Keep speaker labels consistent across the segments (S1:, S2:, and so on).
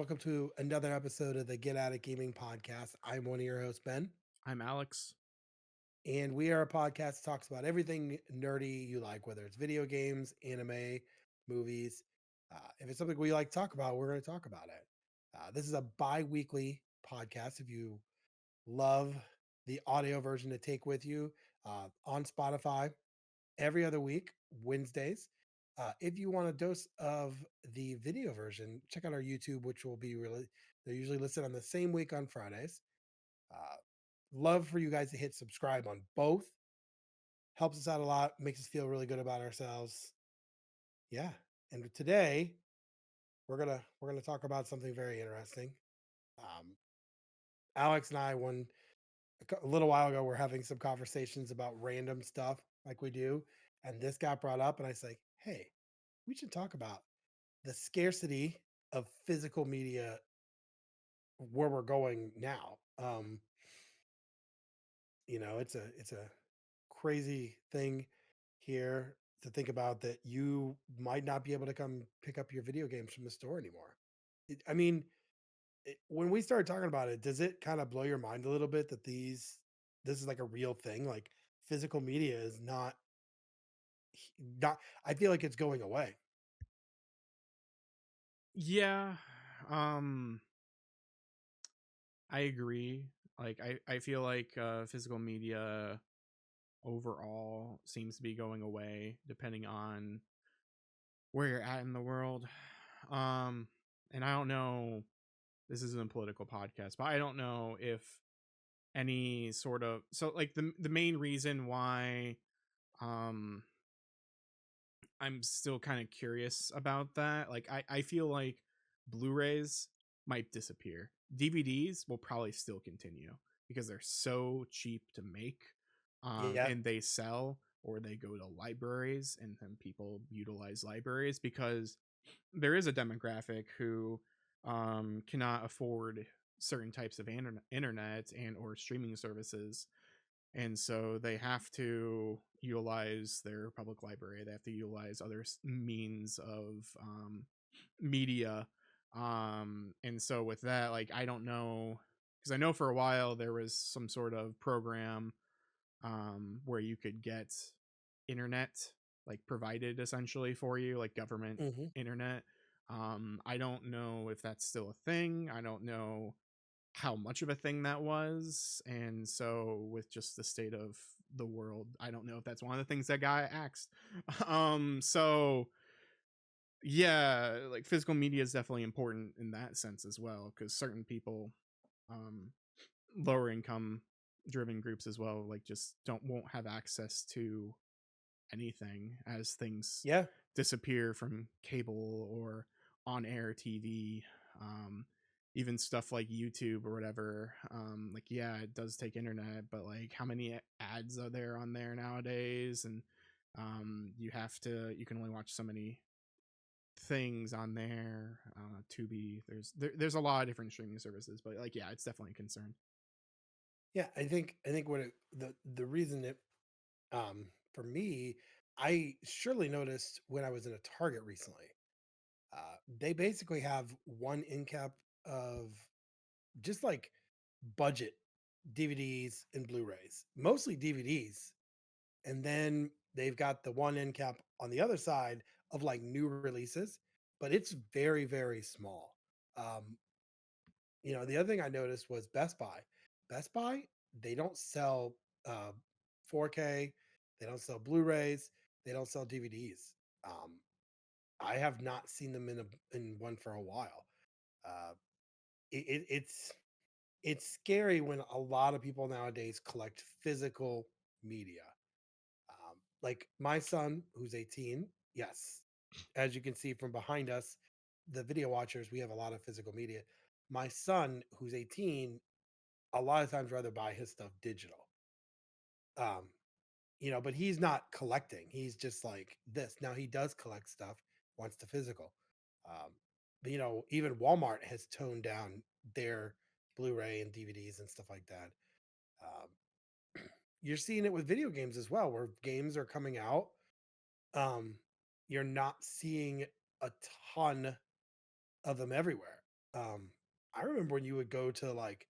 S1: welcome to another episode of the Get Out of Gaming podcast. I'm one of your hosts, Ben,
S2: I'm Alex.
S1: and we are a podcast that talks about everything nerdy you like, whether it's video games, anime, movies. If it's something we like to talk about, we're going to talk about it. This is a bi weekly podcast. If you love the audio version to take with you on Spotify every other week, Wednesdays. If you want a dose of the video version, check out our YouTube, which will be really, they're usually listed on the same week on Fridays. Uh, Love for you guys to hit subscribe on both. Helps us out a lot, makes us feel really good about ourselves. Yeah. And today we're gonna talk about something very interesting. Um, Alex and I, a little while ago, we're having some conversations about random stuff like we do, and this got brought up, and I was like, "Hey, we should talk about the scarcity of physical media where we're going now." It's a crazy thing here to think about that you might not be able to come pick up your video games from the store anymore. I mean, when we started talking about it, does it kind of blow your mind a little bit that this is like a real thing? Like physical media is not. I feel like it's going away.
S2: Yeah, um, I agree. I feel like physical media overall seems to be going away depending on where you're at in the world. Um, and I don't know, this isn't a political podcast, but I don't know if any sort of the main reason why um I'm still kind of curious about that. I feel like Blu-rays might disappear. DVDs will probably still continue because they're so cheap to make,
S1: Yeah,
S2: and they sell or they go to libraries, and then people utilize libraries because there is a demographic who cannot afford certain types of internet and or streaming services, and so they have to utilize their public library. They have to utilize other means of media, and so with that, like, I don't know, because I know for a while there was some sort of program where you could get internet like provided essentially for you, like government
S1: hmm
S2: internet. I don't know if that's still a thing. I don't know how much of a thing that was. And so with just the state of the world, I don't know if that's one of the things that got axed. So yeah, like physical media is definitely important in that sense as well, because certain people, um, lower income driven groups as well, like just won't have access to anything as things
S1: yeah,
S2: disappear from cable or on air TV. Um, Even stuff like YouTube or whatever. Like, yeah, it does take internet, but like, how many ads are there on there nowadays? And you can only watch so many things on there. Tubi, there's a lot of different streaming services, but like, yeah, it's definitely a concern.
S1: yeah. I think the reason it for me, I surely noticed when I was in a Target recently. They basically have one end cap of just like budget DVDs and Blu-rays, mostly DVDs, and then they've got the one end cap on the other side of like new releases, but it's very very small. Um, the other thing I noticed was Best Buy. Best Buy, they don't sell uh, 4K, they don't sell Blu-rays, they don't sell DVDs. Um, I have not seen them in one for a while. Uh, it's scary when a lot of people nowadays collect physical media. Like my son, who's 18, yes, as you can see from behind us, the video watchers, we have a lot of physical media. My son, who's 18, a lot of times rather buy his stuff digital. Um, but he's not collecting. He's just like this. Now he does collect stuff, wants the physical. Um, but even Walmart has toned down their Blu-ray and DVDs and stuff like that. Um, you're seeing it with video games as well, where games are coming out. Um, you're not seeing a ton of them everywhere. Um, I remember when you would go to like,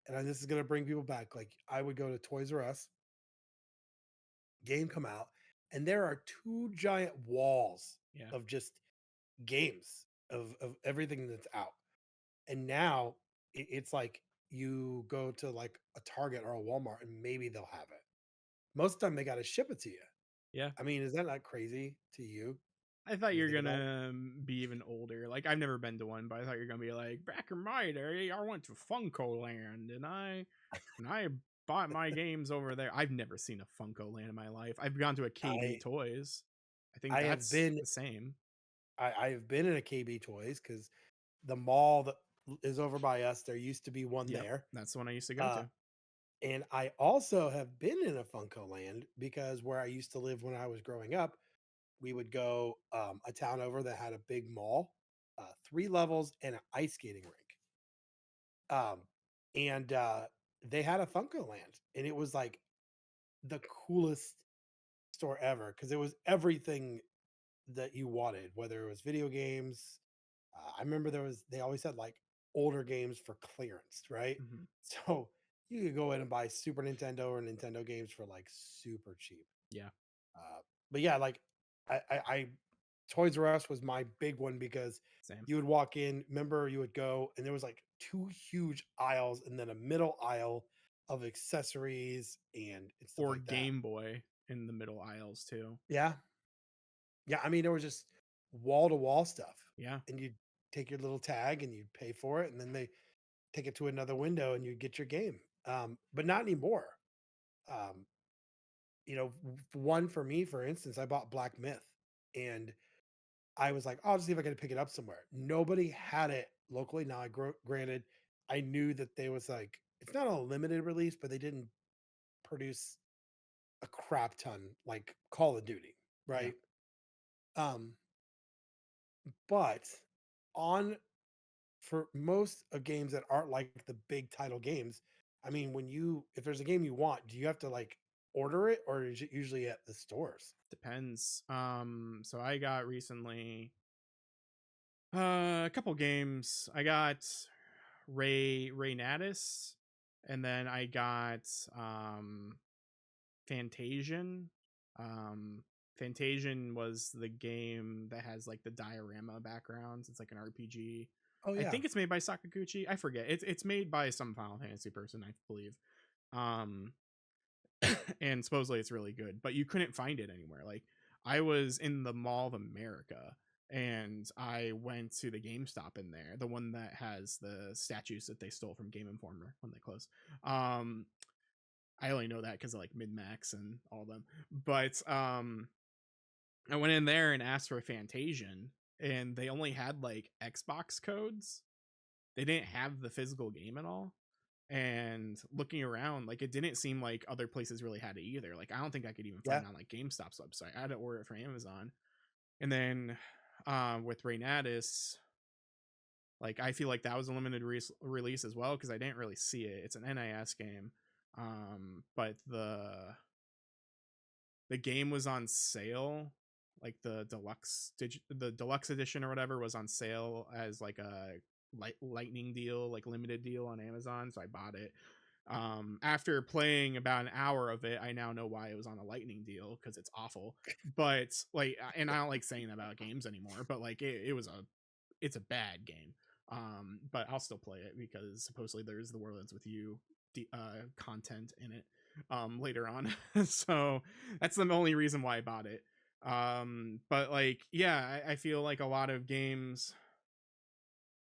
S1: this is gonna bring people back. Like I would go to Toys R Us, game come out, and there are two giant walls
S2: Yeah.
S1: of just games of everything that's out. And now it's like you go to like a Target or a Walmart and maybe they'll have it. Most of the time they got to ship it to you.
S2: Yeah.
S1: I mean, is that not crazy to you
S2: I thought
S1: when
S2: you
S1: you
S2: were
S1: think about it?
S2: gonna be even older. Like I've never been to one, but I thought you were gonna be like, back in my day, I went to Funko Land and I bought my games over there. I've never seen a Funko Land in my life. I've gone to a KB
S1: I
S2: Toys. I think
S1: I have
S2: that's
S1: been
S2: the same.
S1: I have been in a KB Toys because the mall that is over by us, there used to be one
S2: Yep,
S1: there.
S2: that's the one I used to go
S1: Uh,
S2: to.
S1: and I also have been in a Funko Land because where I used to live when I was growing up, we would go a town over that had a big mall, 3 levels, and an ice skating rink. Um, and they had a Funko Land, and it was like the coolest store ever because it was everything that you wanted, whether it was video games. I remember they always had like older games for clearance, right?
S2: Hmm.
S1: So you could go in and buy Super Nintendo or Nintendo games for like super cheap.
S2: Yeah,
S1: Uh, but yeah, like I Toys R Us was my big one because
S2: same.
S1: you would walk in, remember you would go and there was like two huge aisles and then a middle aisle of accessories and stuff
S2: Or
S1: like that.
S2: Game Boy in the middle aisles too.
S1: Yeah. Yeah. I mean, there was just wall to wall stuff.
S2: Yeah,
S1: And you'd take your little tag and you'd pay for it. And then they take it to another window and you get your game. But not anymore. Um, one for me, for instance, I bought Black Myth and I was like, "I'll just see if I can pick it up somewhere." Nobody had it locally. Now, granted, I knew that they was like, it's not a limited release, but they didn't produce a crap ton like Call of Duty,
S2: yeah.
S1: right? Um, but on for most of games that aren't like the big title games, I mean, if there's a game you want, do you have to like order it or is it usually at the stores?
S2: Depends. So I got recently a couple games. I got Ray Natus, and then I got Fantasian. Um, Fantasian was the game that has like the diorama backgrounds. It's like an RPG.
S1: Oh
S2: I
S1: yeah,
S2: think it's made by Sakaguchi. I forget. It's made by some Final Fantasy person, I believe. Um, and supposedly it's really good, but you couldn't find it anywhere. Like I was in the Mall of America and I went to the GameStop in there, the one that has the statues that they stole from Game Informer when they closed. Um, I only know that because of like Midmax and all of them. But I went in there and asked for a Fantasian, and they only had like Xbox codes. They didn't have the physical game at all. And looking around, like it didn't seem like other places really had it either. Like I don't think I could even
S1: yeah.
S2: find it on like GameStop's website. I had to order it from Amazon. And then with Reynatus, like I feel like that was a limited release as well because I didn't really see it. It's an NIS game, but the game was on sale, like the deluxe edition or whatever was on sale as like a lightning deal, like limited deal on Amazon. So I bought it. After playing about an hour of it, I now know why it was on a lightning deal because it's awful. But like, and I don't like saying that about games anymore. But like, it's a bad game. But I'll still play it because supposedly there's the World Ends with You content in it later on. So that's the only reason why I bought it. But like, yeah, I feel like a lot of games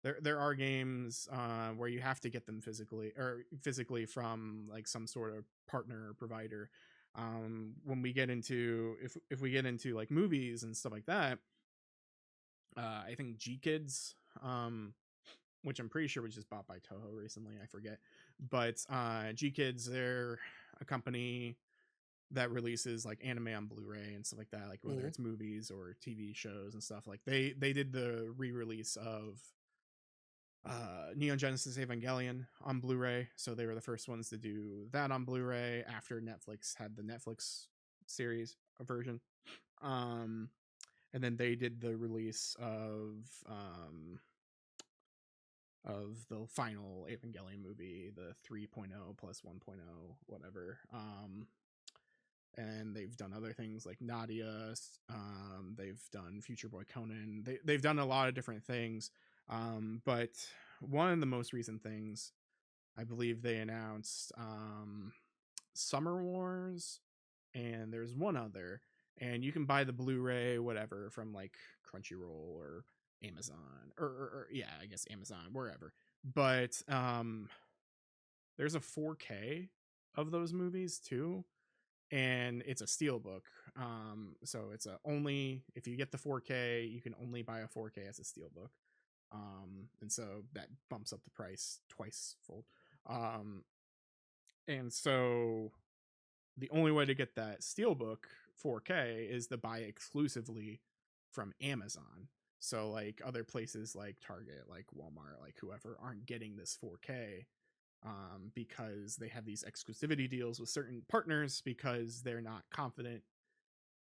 S2: there are games where you have to get them physically from like some sort of partner or provider. When we get into if we get into like movies and stuff like that, I think G Kids, which I'm pretty sure was just bought by Toho recently. I forget, but G Kids, they're a company that releases like anime on Blu-ray and stuff like that. Like whether
S1: Mhm.
S2: it's movies or TV shows and stuff. Like they did the re-release of Neon Genesis Evangelion on Blu-ray, so they were the first ones to do that on Blu-ray after Netflix had the Netflix series version. Um, and then they did the release of of the final Evangelion movie, the 3.0 plus 1.0, whatever. And they've done other things like Nadia. They've done Future Boy Conan. They've done a lot of different things. But one of the most recent things, I believe they announced Summer Wars, and there's one other, and you can buy the Blu-ray, whatever, from like Crunchyroll or Amazon, or yeah, I guess Amazon, wherever. But there's a 4K of those movies too, and it's a steelbook. So it's a only if you get the 4K, you can only buy a 4K as a steelbook. And so that bumps up the price twice fold. Um, and so the only way to get that steelbook 4K is to buy exclusively from Amazon. So like other places like Target, like Walmart, like whoever aren't getting this 4K because they have these exclusivity deals with certain partners because they're not confident,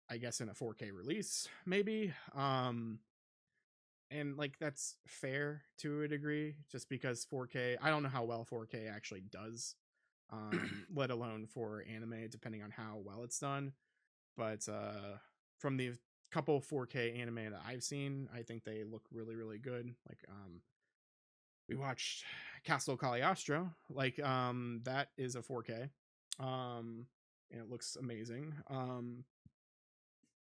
S2: I guess, in a 4K release, maybe. And like that's fair to a degree, just because 4K, I don't know how well 4K actually does, let alone for anime, depending on how well it's done. But from the couple 4K anime that I've seen, I think they look really, really good. Like we watched Castle Cagliostro, like that is a 4K, and it looks amazing.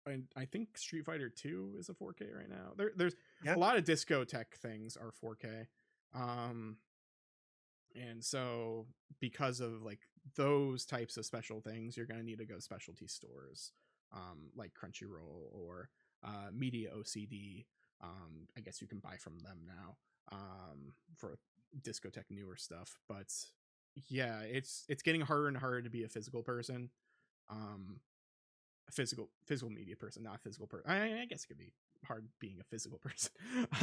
S2: And I think Street Fighter 2 is a 4K right now. There's
S1: Yeah.
S2: a lot of discotheque things are 4K. Um, and so because of like those types of special things, you're going to need to go specialty stores, like Crunchyroll or Media OCD. I guess you can buy from them now, for discotheque newer stuff. But yeah, it's getting harder and harder to be a physical person. Um, a physical media person, not a physical person. I guess it could be hard being a physical person.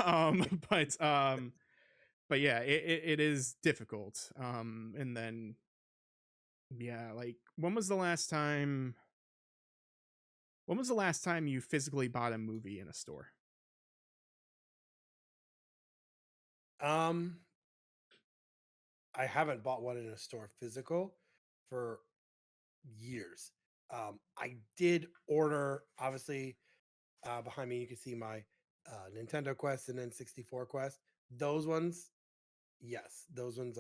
S2: um, but um, but yeah, it is difficult. And then yeah, like when was the last time you physically bought a movie in a store?
S1: Um, I haven't bought one in a store physical for years. I did order, obviously, behind me, you can see my Nintendo Quest and N64 Quest. Those ones, yes, those ones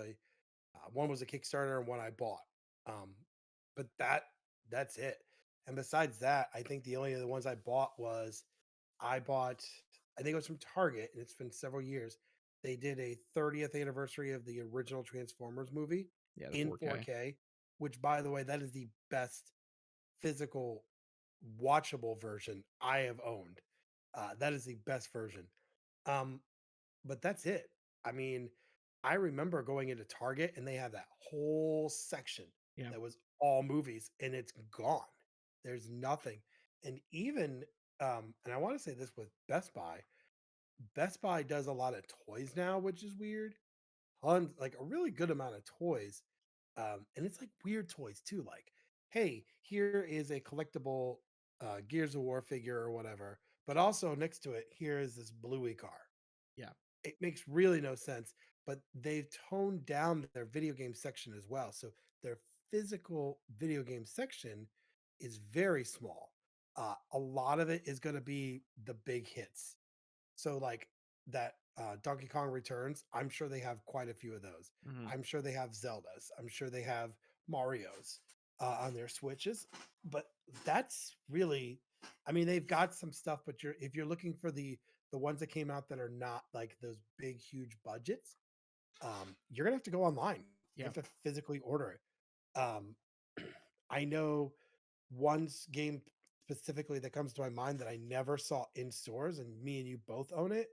S1: one was a Kickstarter and one I bought. Um, but that's it. And besides that, I think the only other ones I bought was I bought, I think it was from Target, and it's been several years. They did a 30th anniversary of the original Transformers movie
S2: Yeah, the
S1: in
S2: 4K.
S1: 4K, which, by the way, that is the best physical watchable version I have owned. That is the best version. Um, but that's it. I mean, I remember going into Target and they have that whole section
S2: Yeah,
S1: that was all movies and it's gone. There's nothing. And even and I want to say this with Best Buy. Best Buy does a lot of toys now, which is weird. Tons, like a really good amount of toys. And it's like weird toys too. Like, hey, here is a collectible Gears of War figure or whatever. But also next to it, here is this Bluey car.
S2: yeah.
S1: It makes really no sense, but they've toned down their video game section as well. So their physical video game section is very small. A lot of it is going to be the big hits. So like that Donkey Kong Returns, I'm sure they have quite a few of those.
S2: Hmm.
S1: I'm sure they have Zeldas. I'm sure they have Mario's on their Switches. But that's really, I mean, they've got some stuff, but if you're looking for the ones that came out that are not like those big huge budgets, you're gonna have to go online. You
S2: Yeah.
S1: have to physically order it. I know game specifically that comes to my mind that I never saw in stores, and me and you both own it.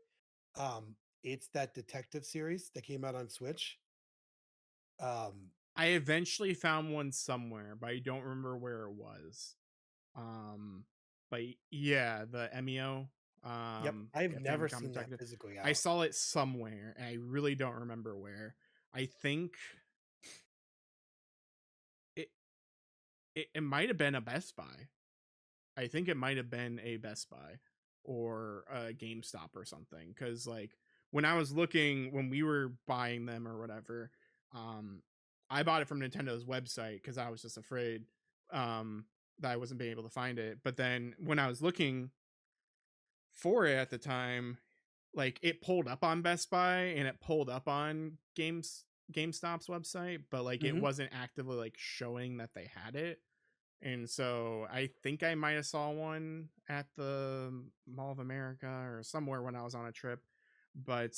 S1: It's that detective series that came out on Switch. Um,
S2: I eventually found one somewhere, but I don't remember where it was. Um, but yeah, the Emio,
S1: yep, I've
S2: Family
S1: never
S2: Common
S1: seen that
S2: Detective.
S1: physically
S2: I
S1: out.
S2: saw it somewhere, and I really don't remember where. I think it it might have been a Best Buy. I think it might have been a Best Buy or a GameStop or something. Because like when I was looking when we were buying them or whatever, um, I bought it from Nintendo's website because I was just afraid um, that I wasn't being able to find it. But then when I was looking for it at the time, like it pulled up on Best Buy and it pulled up on GameStop's website, but like it
S1: Mhm.
S2: wasn't actively like showing that they had it. And so I think I might have saw one at the Mall of America or somewhere when I was on a trip. But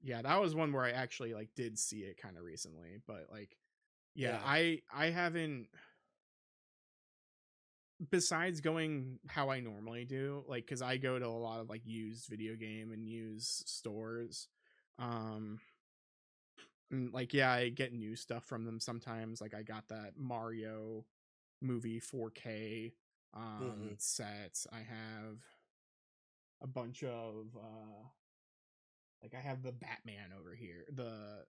S2: yeah, that was one where I actually like did see it kind of recently. But like yeah,
S1: Yeah.
S2: I haven't, besides going how I normally do, like cuz I go to a lot of like used video game and used stores. Um and like yeah, I get new stuff from them sometimes. Like I got that Mario movie 4K
S1: Mhm.
S2: sets. I have a bunch of like I have the Batman over here, the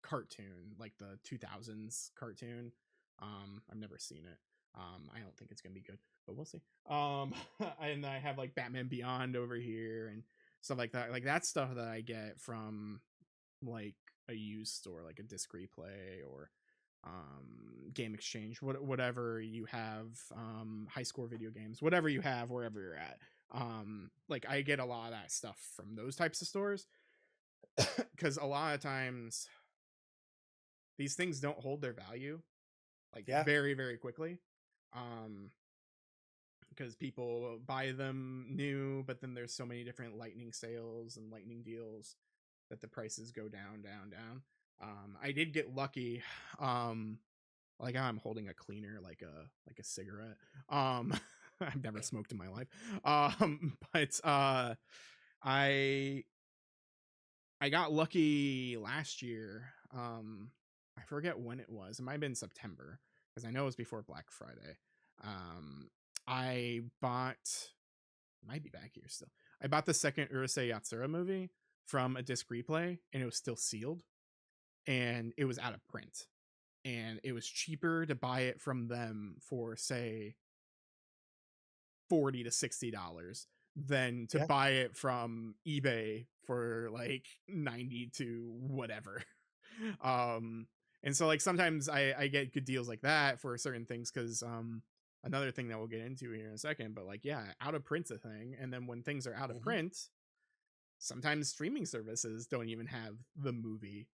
S2: cartoon, like the 2000s cartoon. I've never seen it. I don't think it's gonna be good, but we'll see. Um, and I have like Batman Beyond over here and stuff like that. Like that's stuff that I get from like a used store, like a disc replay or game exchange, whatever you have, high score video games, whatever you have, wherever you're at. Like I get a lot of that stuff from those types of stores because a lot of times these things don't hold their value like
S1: Yeah.
S2: very very quickly. Um, because people buy them new, but then there's so many different lightning sales and lightning deals that the prices go down, down, down. I did get lucky. Um, like I'm holding a cleaner like a cigarette. Um, I've never smoked in my life. But I I got lucky last year. I forget when it was. It might have been September because I know it was before Black Friday. Um, I bought, it might be back here still. I bought the second Urusei Yatsura movie from a disc replay, and it was still sealed, and it was out of print, and it was cheaper to buy it from them for say 40 to $60 than to
S1: Yeah.
S2: buy it from eBay for like 90 to whatever. um and so like sometimes I get good deals like that for certain things because another thing that we'll get into here in a second, but like yeah, out of print's a thing, and then when things are out of
S1: Mhm.
S2: print, sometimes streaming services don't even have the movie.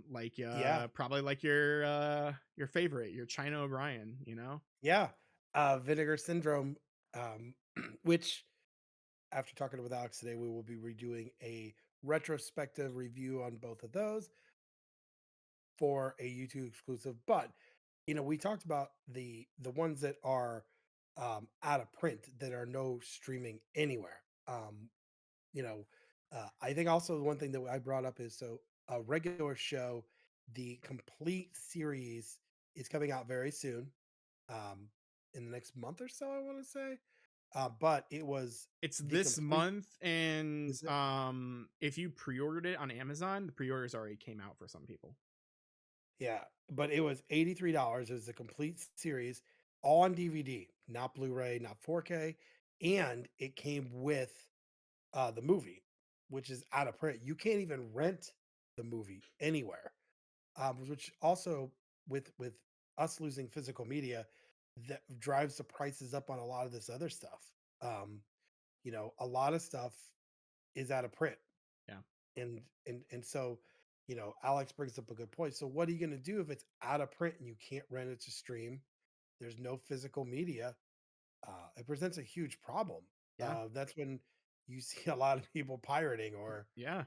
S2: Like
S1: Yeah.
S2: probably like your favorite, your China O'Brien, you know.
S1: Yeah. Vinegar Syndrome, um, which after talking with Alex today, we will be redoing a retrospective review on both of those for a YouTube exclusive. But we talked about the ones that are out of print that are no streaming anywhere. You know, I think also the one thing that I brought up is so a regular show, the complete series is coming out very soon, um, in the next month or so. I want to say, but it was
S2: It's
S1: the
S2: this
S1: complete.
S2: month, and
S1: Is it?
S2: if you pre-ordered it on Amazon, the pre-orders already came out for some people.
S1: Yeah, but it was $83. It was the complete series, all on DVD, not Blu-ray, not 4K, and it came with the movie, which is out of print. You can't even rent the movie anywhere. Which also with us losing physical media, that drives the prices up on a lot of this other stuff. Um, a lot of stuff is out of print,
S2: Yeah,
S1: and so Alex brings up a good point. So what are you going to do if it's out of print and you can't rent it to stream? There's no physical media. It presents a huge problem.
S2: yeah,
S1: That's when you see a lot of people pirating or
S2: yeah.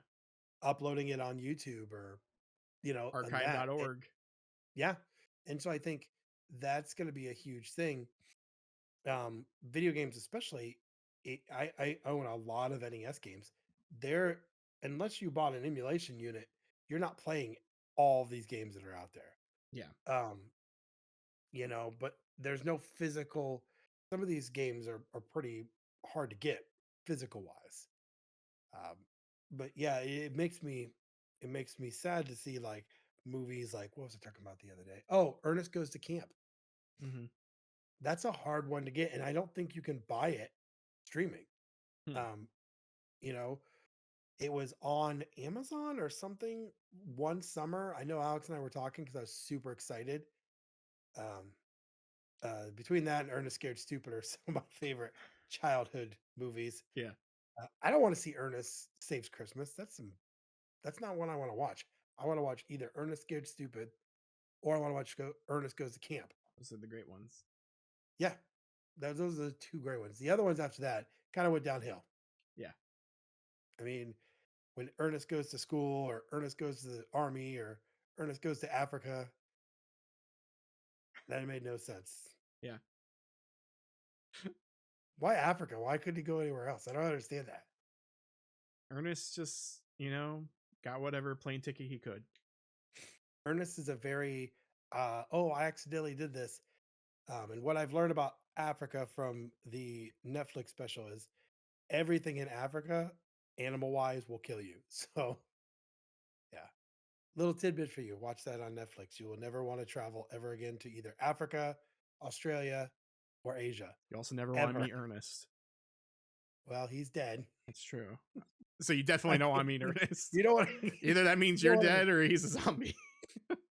S1: uploading it on YouTube or and
S2: Archive.org.
S1: yeah. And so I think that's going to be a huge thing. Video games, especially, I own a lot of NES games. They're Unless you bought an emulation unit, you're not playing all of these games that are out there.
S2: Yeah,
S1: Um, but there's no physical. Some of these games are pretty hard to get physical wise. Um, but yeah, it makes me sad to see like movies like what was I talking about the other day? Oh, Ernest Goes to Camp.
S2: hmm
S1: That's a hard one to get, and I don't think you can buy it streaming.
S2: hmm.
S1: Um, You know, it was on Amazon or something one summer. I know Alex and I were talking because I was super excited. Um, Between that and Ernest Scared Stupid are some of my favorite childhood movies.
S2: Yeah.
S1: I don't want to see Ernest Saves Christmas. That's not one I want to watch. I want to watch either Ernest Scared Stupid or I want to watch Ernest Goes to Camp.
S2: Those are the great ones.
S1: Yeah, those are the two great ones. The other ones after that kind of went downhill.
S2: Yeah.
S1: I mean, when Ernest goes to school or Ernest goes to the army or Ernest goes to Africa, that made no sense.
S2: Yeah.
S1: Why Africa? Why couldn't he go anywhere else? I don't understand that.
S2: Ernest just, got whatever plane ticket he could.
S1: Ernest is a very, oh, I accidentally did this. And what I've learned about Africa from the Netflix special is everything in Africa, animal wise, will kill you. So, yeah, little tidbit for you. Watch that on Netflix. You will never want to travel ever again to either Africa, Australia, or Asia.
S2: You also never want to
S1: Ever.
S2: meet Ernest.
S1: Well, he's dead.
S2: That's true. So you definitely
S1: I
S2: don't want to
S1: can't
S2: meet
S1: believe
S2: Ernest.
S1: you don't want to,
S2: Either that
S1: you
S2: means
S1: don't
S2: you're
S1: want to.
S2: dead or he's a zombie.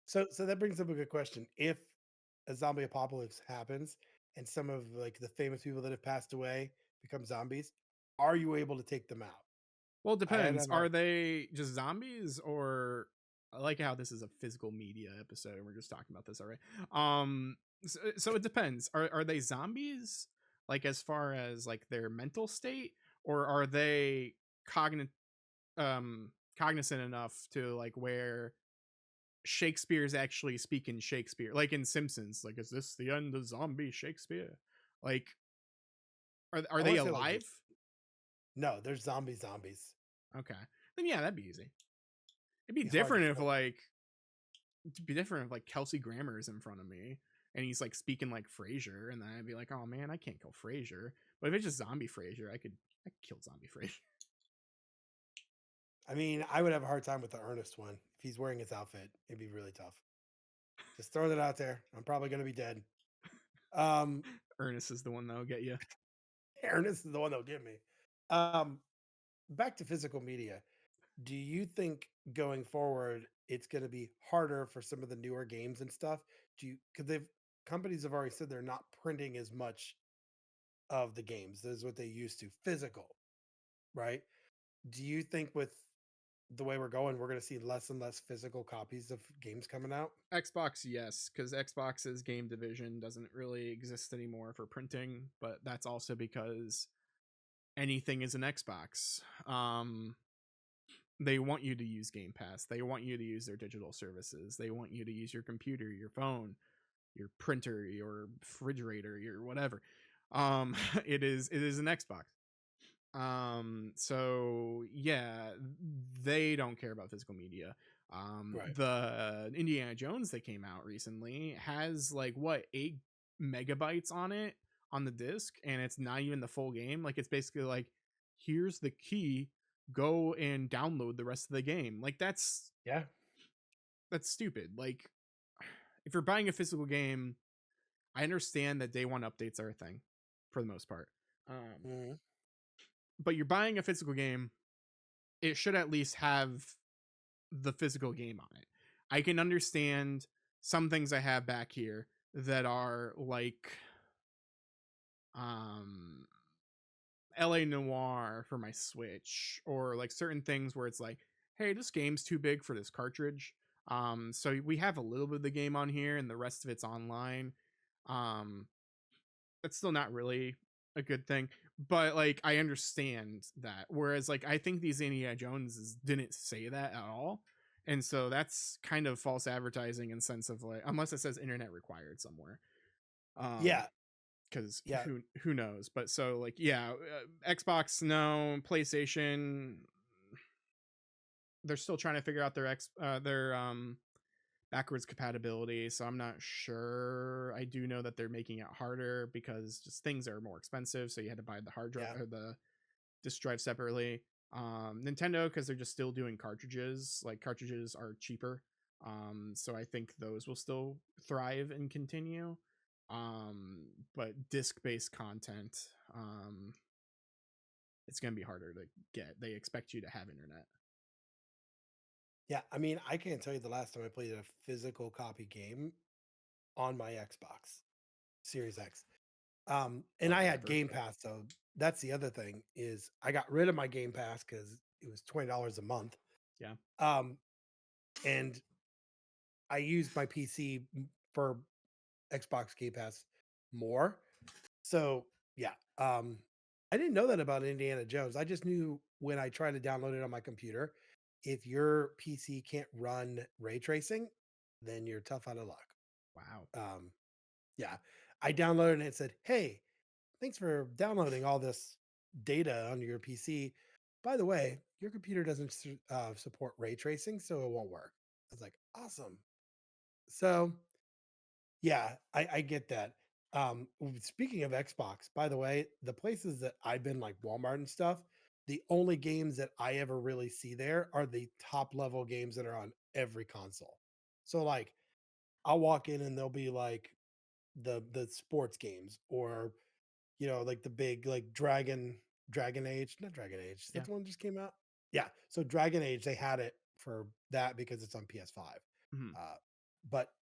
S1: So that brings up a good question. If a zombie apocalypse happens and some of like the famous people that have passed away become zombies, are you able to take them out?
S2: Well, it
S1: I had
S2: depends.
S1: on
S2: Are
S1: our
S2: they just zombies, or I like how this is a physical media episode and we're just talking about this already. So it depends. Are they zombies, like as far as like their mental state, or are they cognit cognizant enough to like where Shakespeare's actually speaking Shakespeare, like in Simpsons? Like, is this the end of zombie Shakespeare? Like, are
S1: I
S2: they
S1: want to say like
S2: alive?
S1: no, there's zombies.
S2: Okay, then yeah, that'd be easy. It'd be
S1: Be hard to
S2: different if
S1: kill.
S2: Kelsey Grammer is in front of me and he's like speaking like Frasier, and then I'd be like, oh man, I can't kill Frasier. But if it's just zombie Frasier, I could kill zombie Frasier.
S1: I mean, I would have a hard time with the Ernest one. If he's wearing his outfit, it'd be really tough. Just throwing it out there. I'm probably gonna be dead. Um
S2: Ernest is the one that'll get you.
S1: Ernest is the one that'll get me. Um Back to physical media. Do you think going forward it's going to be harder for some of the newer games and stuff? Do you because they've companies have already said they're not printing as much of the games as what they used to physical, right? Do you think with the way we're going, we're going to see less and less physical copies of games coming out?
S2: Xbox, yes, because Xbox's game division doesn't really exist anymore for printing, but that's also because anything is an Xbox. They want you to use Game Pass. They want you to use their digital services. They want you to use your computer, your phone, your printer, your refrigerator, your whatever. It is an Xbox. So yeah, they don't care about physical media.
S1: Right.
S2: The Indiana Jones that came out recently has like what 8 megabytes on it on the disc, and it's not even the full game. Like, it's basically like, here's the key, go and download the rest of the game. Like,
S1: Yeah.
S2: that's stupid. Like, if you're buying a physical game, I understand that day one updates are a thing for the most part.
S1: Mhm.
S2: But you're buying a physical game, it should at least have the physical game on it. I can understand some things I have back here that are like um LA Noir for my Switch, or like certain things where it's like, hey, this game's too big for this cartridge. So we have a little bit of the game on here and the rest of it's online. Um that's still not really a good thing, but like I understand that. Whereas like I think these Indiana Joneses didn't say that at all. And so that's kind of false advertising in sense of like, unless it says internet required somewhere. Um
S1: Yeah.
S2: because
S1: Yeah.
S2: who knows, but so like yeah, Xbox, no. PlayStation, they're still trying to figure out their backwards compatibility, so I'm not sure. I do know that they're making it harder because just things are more expensive, so you had to buy the hard drive
S1: Yeah.
S2: or the disk drive separately. Nintendo, because they're just still doing cartridges, like cartridges are cheaper, so I think those will still thrive and continue. But disc based content, it's going to be harder to get. They expect you to have internet.
S1: Yeah, I mean, I can't tell you the last time I played a physical copy game on my Xbox Series X. And I
S2: Like
S1: had
S2: ever.
S1: Game Pass, so that's the other thing is I got rid of my Game Pass because it was $20 a month.
S2: Yeah.
S1: Um, and I used my PC for Xbox Game Pass more. So yeah, I didn't know that about Indiana Jones. I just knew when I tried to download it on my computer, if your PC can't run ray tracing, then you're tough out of luck.
S2: Wow.
S1: Um, yeah, I downloaded it and it said, "Hey, thanks for downloading all this data onto your PC. By the way, your computer doesn't support ray tracing, so it won't work." I was like, "Awesome." So yeah, I get that. Speaking of Xbox, by the way, the places that I've been like Walmart and stuff, the only games that I ever really see there are the top level games that are on every console. So like I'll walk in and there'll be like the sports games or like the big like Dragon Age, not Dragon Age. Is that
S2: Yeah.
S1: the one that just came out? Yeah. So Dragon Age, they had it for that because it's on PS5.
S2: Mhm.
S1: But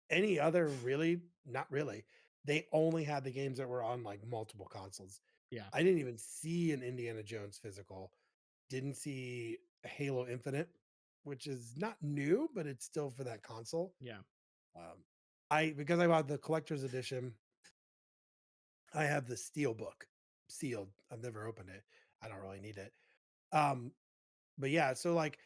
S1: any other really, not really. They only had the games that were on like multiple consoles.
S2: Yeah.
S1: I didn't even see an Indiana Jones physical. Didn't see Halo Infinite, which is not new, but it's still for that console.
S2: Yeah.
S1: Um, I because I bought the collector's edition, I have the steel book sealed. I've never opened it. I don't really need it. Um, but yeah, so like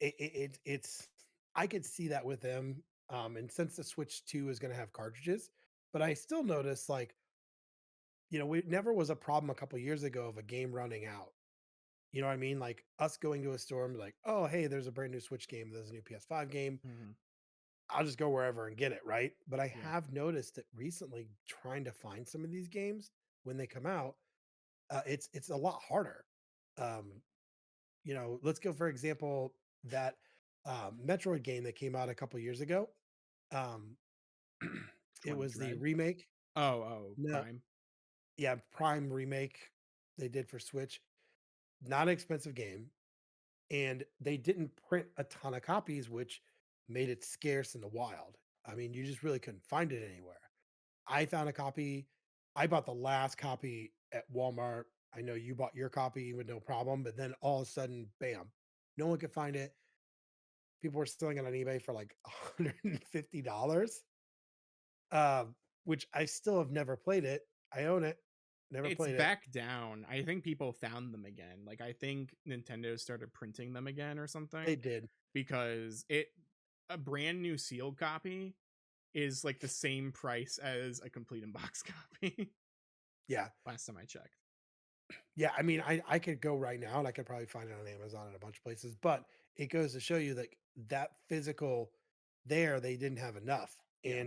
S1: it's I could see that with them. And since the Switch 2 is going to have cartridges, but I still notice like, we never was a problem a couple years ago of a game running out. You know what I mean? Like us going to a store and be like, oh, hey, there's a brand new Switch game, there's a new PS5 game.
S2: Mhm.
S1: I'll just go wherever and get it, right? But I
S2: Yeah.
S1: have noticed that recently trying to find some of these games when they come out, it's a lot harder. Um, let's go for example that Metroid game that came out a couple years ago. Um,
S2: Which
S1: it
S2: one?
S1: was the
S2: Dread?
S1: remake.
S2: Oh,
S1: No,
S2: Prime.
S1: yeah, Prime remake they did for Switch. Not an expensive game, and they didn't print a ton of copies, which made it scarce in the wild. I mean, you just really couldn't find it anywhere. I found a copy. I bought the last copy at Walmart. I know you bought your copy with no problem, but then all of a sudden, bam, no one could find it. People were selling it on eBay for like $150, uh, which I still have never played it. I own it, never
S2: It's
S1: played it.
S2: back down. I think people found them again. Like I think Nintendo started printing them again or
S1: They
S2: something
S1: did.
S2: because it a brand new sealed copy is like the same price as a complete in box copy.
S1: Yeah.
S2: Last time I checked.
S1: Yeah. I mean, I could go right now and I could probably find it on Amazon and a bunch of places, but it goes to show you like that physical there, they didn't have enough.
S2: Yeah.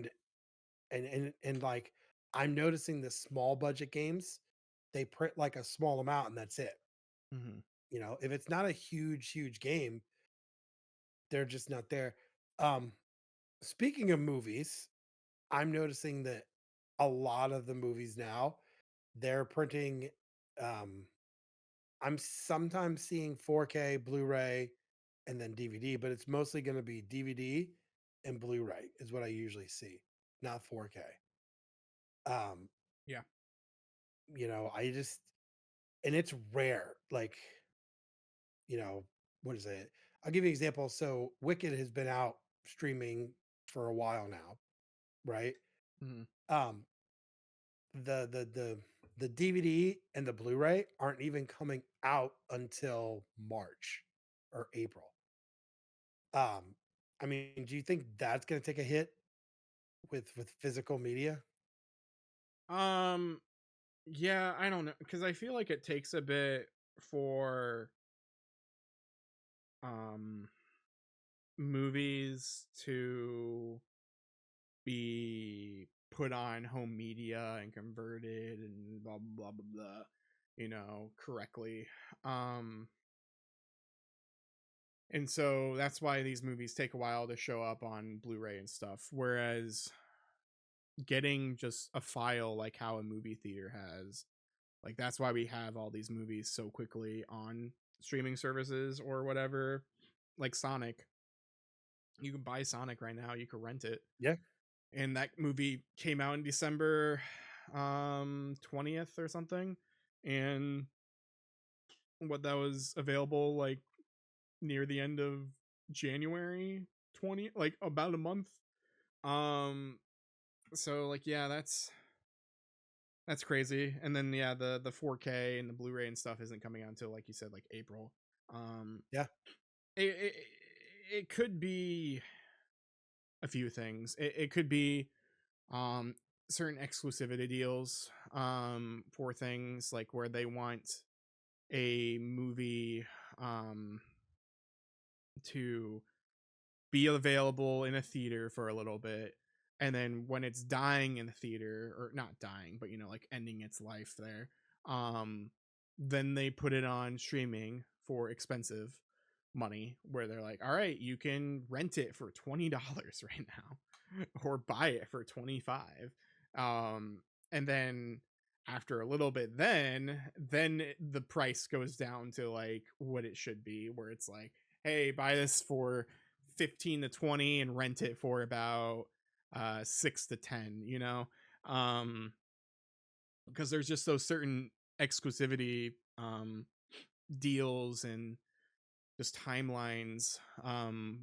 S1: And like I'm noticing the small budget games, they print like a small amount and that's it.
S2: Hmm.
S1: If it's not a huge game, they're just not there. Um, Speaking of movies, I'm noticing that a lot of the movies now, they're printing um I'm sometimes seeing 4K, Blu-ray, and then DVD, but it's mostly going to be DVD and Blu-ray is what I usually see, not 4K. Um,
S2: Yeah.
S1: I just and it's rare. Like, you know, what is it? I'll give you an example. So Wicked has been out streaming for a while now, right?
S2: Hmm.
S1: Um, the DVD and the Blu-ray aren't even coming out until March or April. Um, I mean, do you think that's gonna take a hit with physical media?
S2: Um. Yeah, I don't know because I feel like it takes a bit for um movies to be put on home media and converted and blah blah blah blah, blah correctly. Um and so that's why these movies take a while to show up on Blu-ray and stuff. Whereas getting just a file like how a movie theater has Like that's why we have all these movies so quickly on streaming services or whatever. Like Sonic, you can buy Sonic right now, you can rent it.
S1: Yeah,
S2: And that movie came out in December 20th or something. And what that was available like near the end of January 20, like about a month. Um so like yeah, that's crazy. And then yeah, the 4K and the Blu-ray and stuff isn't coming out until like you said like April. Um
S1: yeah,
S2: it it, it could be a few things. It could be um certain exclusivity deals for things like where they want a movie um to be available in a theater for a little bit, and then when it's dying in the theater, or not dying but like ending its life there, um then they put it on streaming for expensive money, where they're like, all right, you can rent it for $20 right now or buy it for 25. And then after a little bit, then the price goes down to like what it should be, where it's like, hey, buy this for 15 to 20 and rent it for about 6 to 10, um because there's just those certain exclusivity deals and just timelines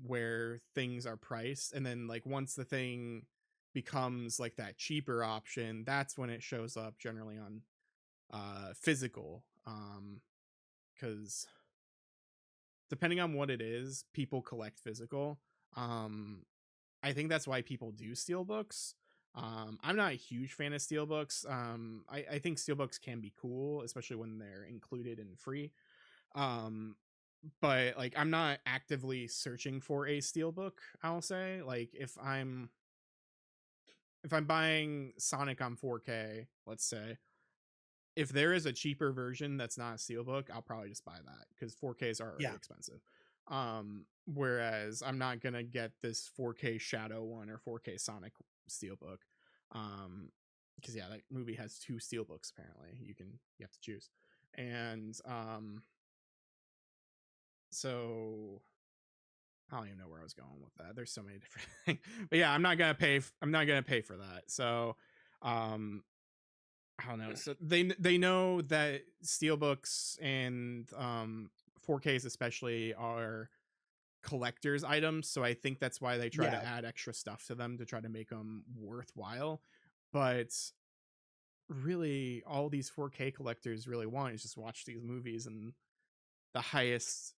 S2: where things are priced, and then like once the thing becomes like that cheaper option, that's when it shows up generally on physical, because depending on what it is, people collect physical. um I think that's why people do steelbooks. I'm not a huge fan of steelbooks. I think steelbooks can be cool, especially when they're included and free. Um, but like I'm not actively searching for a steelbook. I'll say, like, if I'm buying Sonic on 4K, let's say, if there is a cheaper version that's not a steelbook, I'll probably just buy that because 4Ks are already
S1: yeah,
S2: expensive. Whereas I'm not gonna get this 4K Shadow one or 4K Sonic steelbook. Because yeah, that movie has two steelbooks apparently. You have to choose. And so I don't even know where I was going with that. There's so many different things. But yeah, I'm not gonna pay for that. So um I don't know. So they know that steelbooks and 4Ks especially are collectors items, so I think that's why they try to
S1: yeah,
S2: add extra stuff to them to try to make them worthwhile. But really, all these 4K collectors really want is just watch these movies in the highest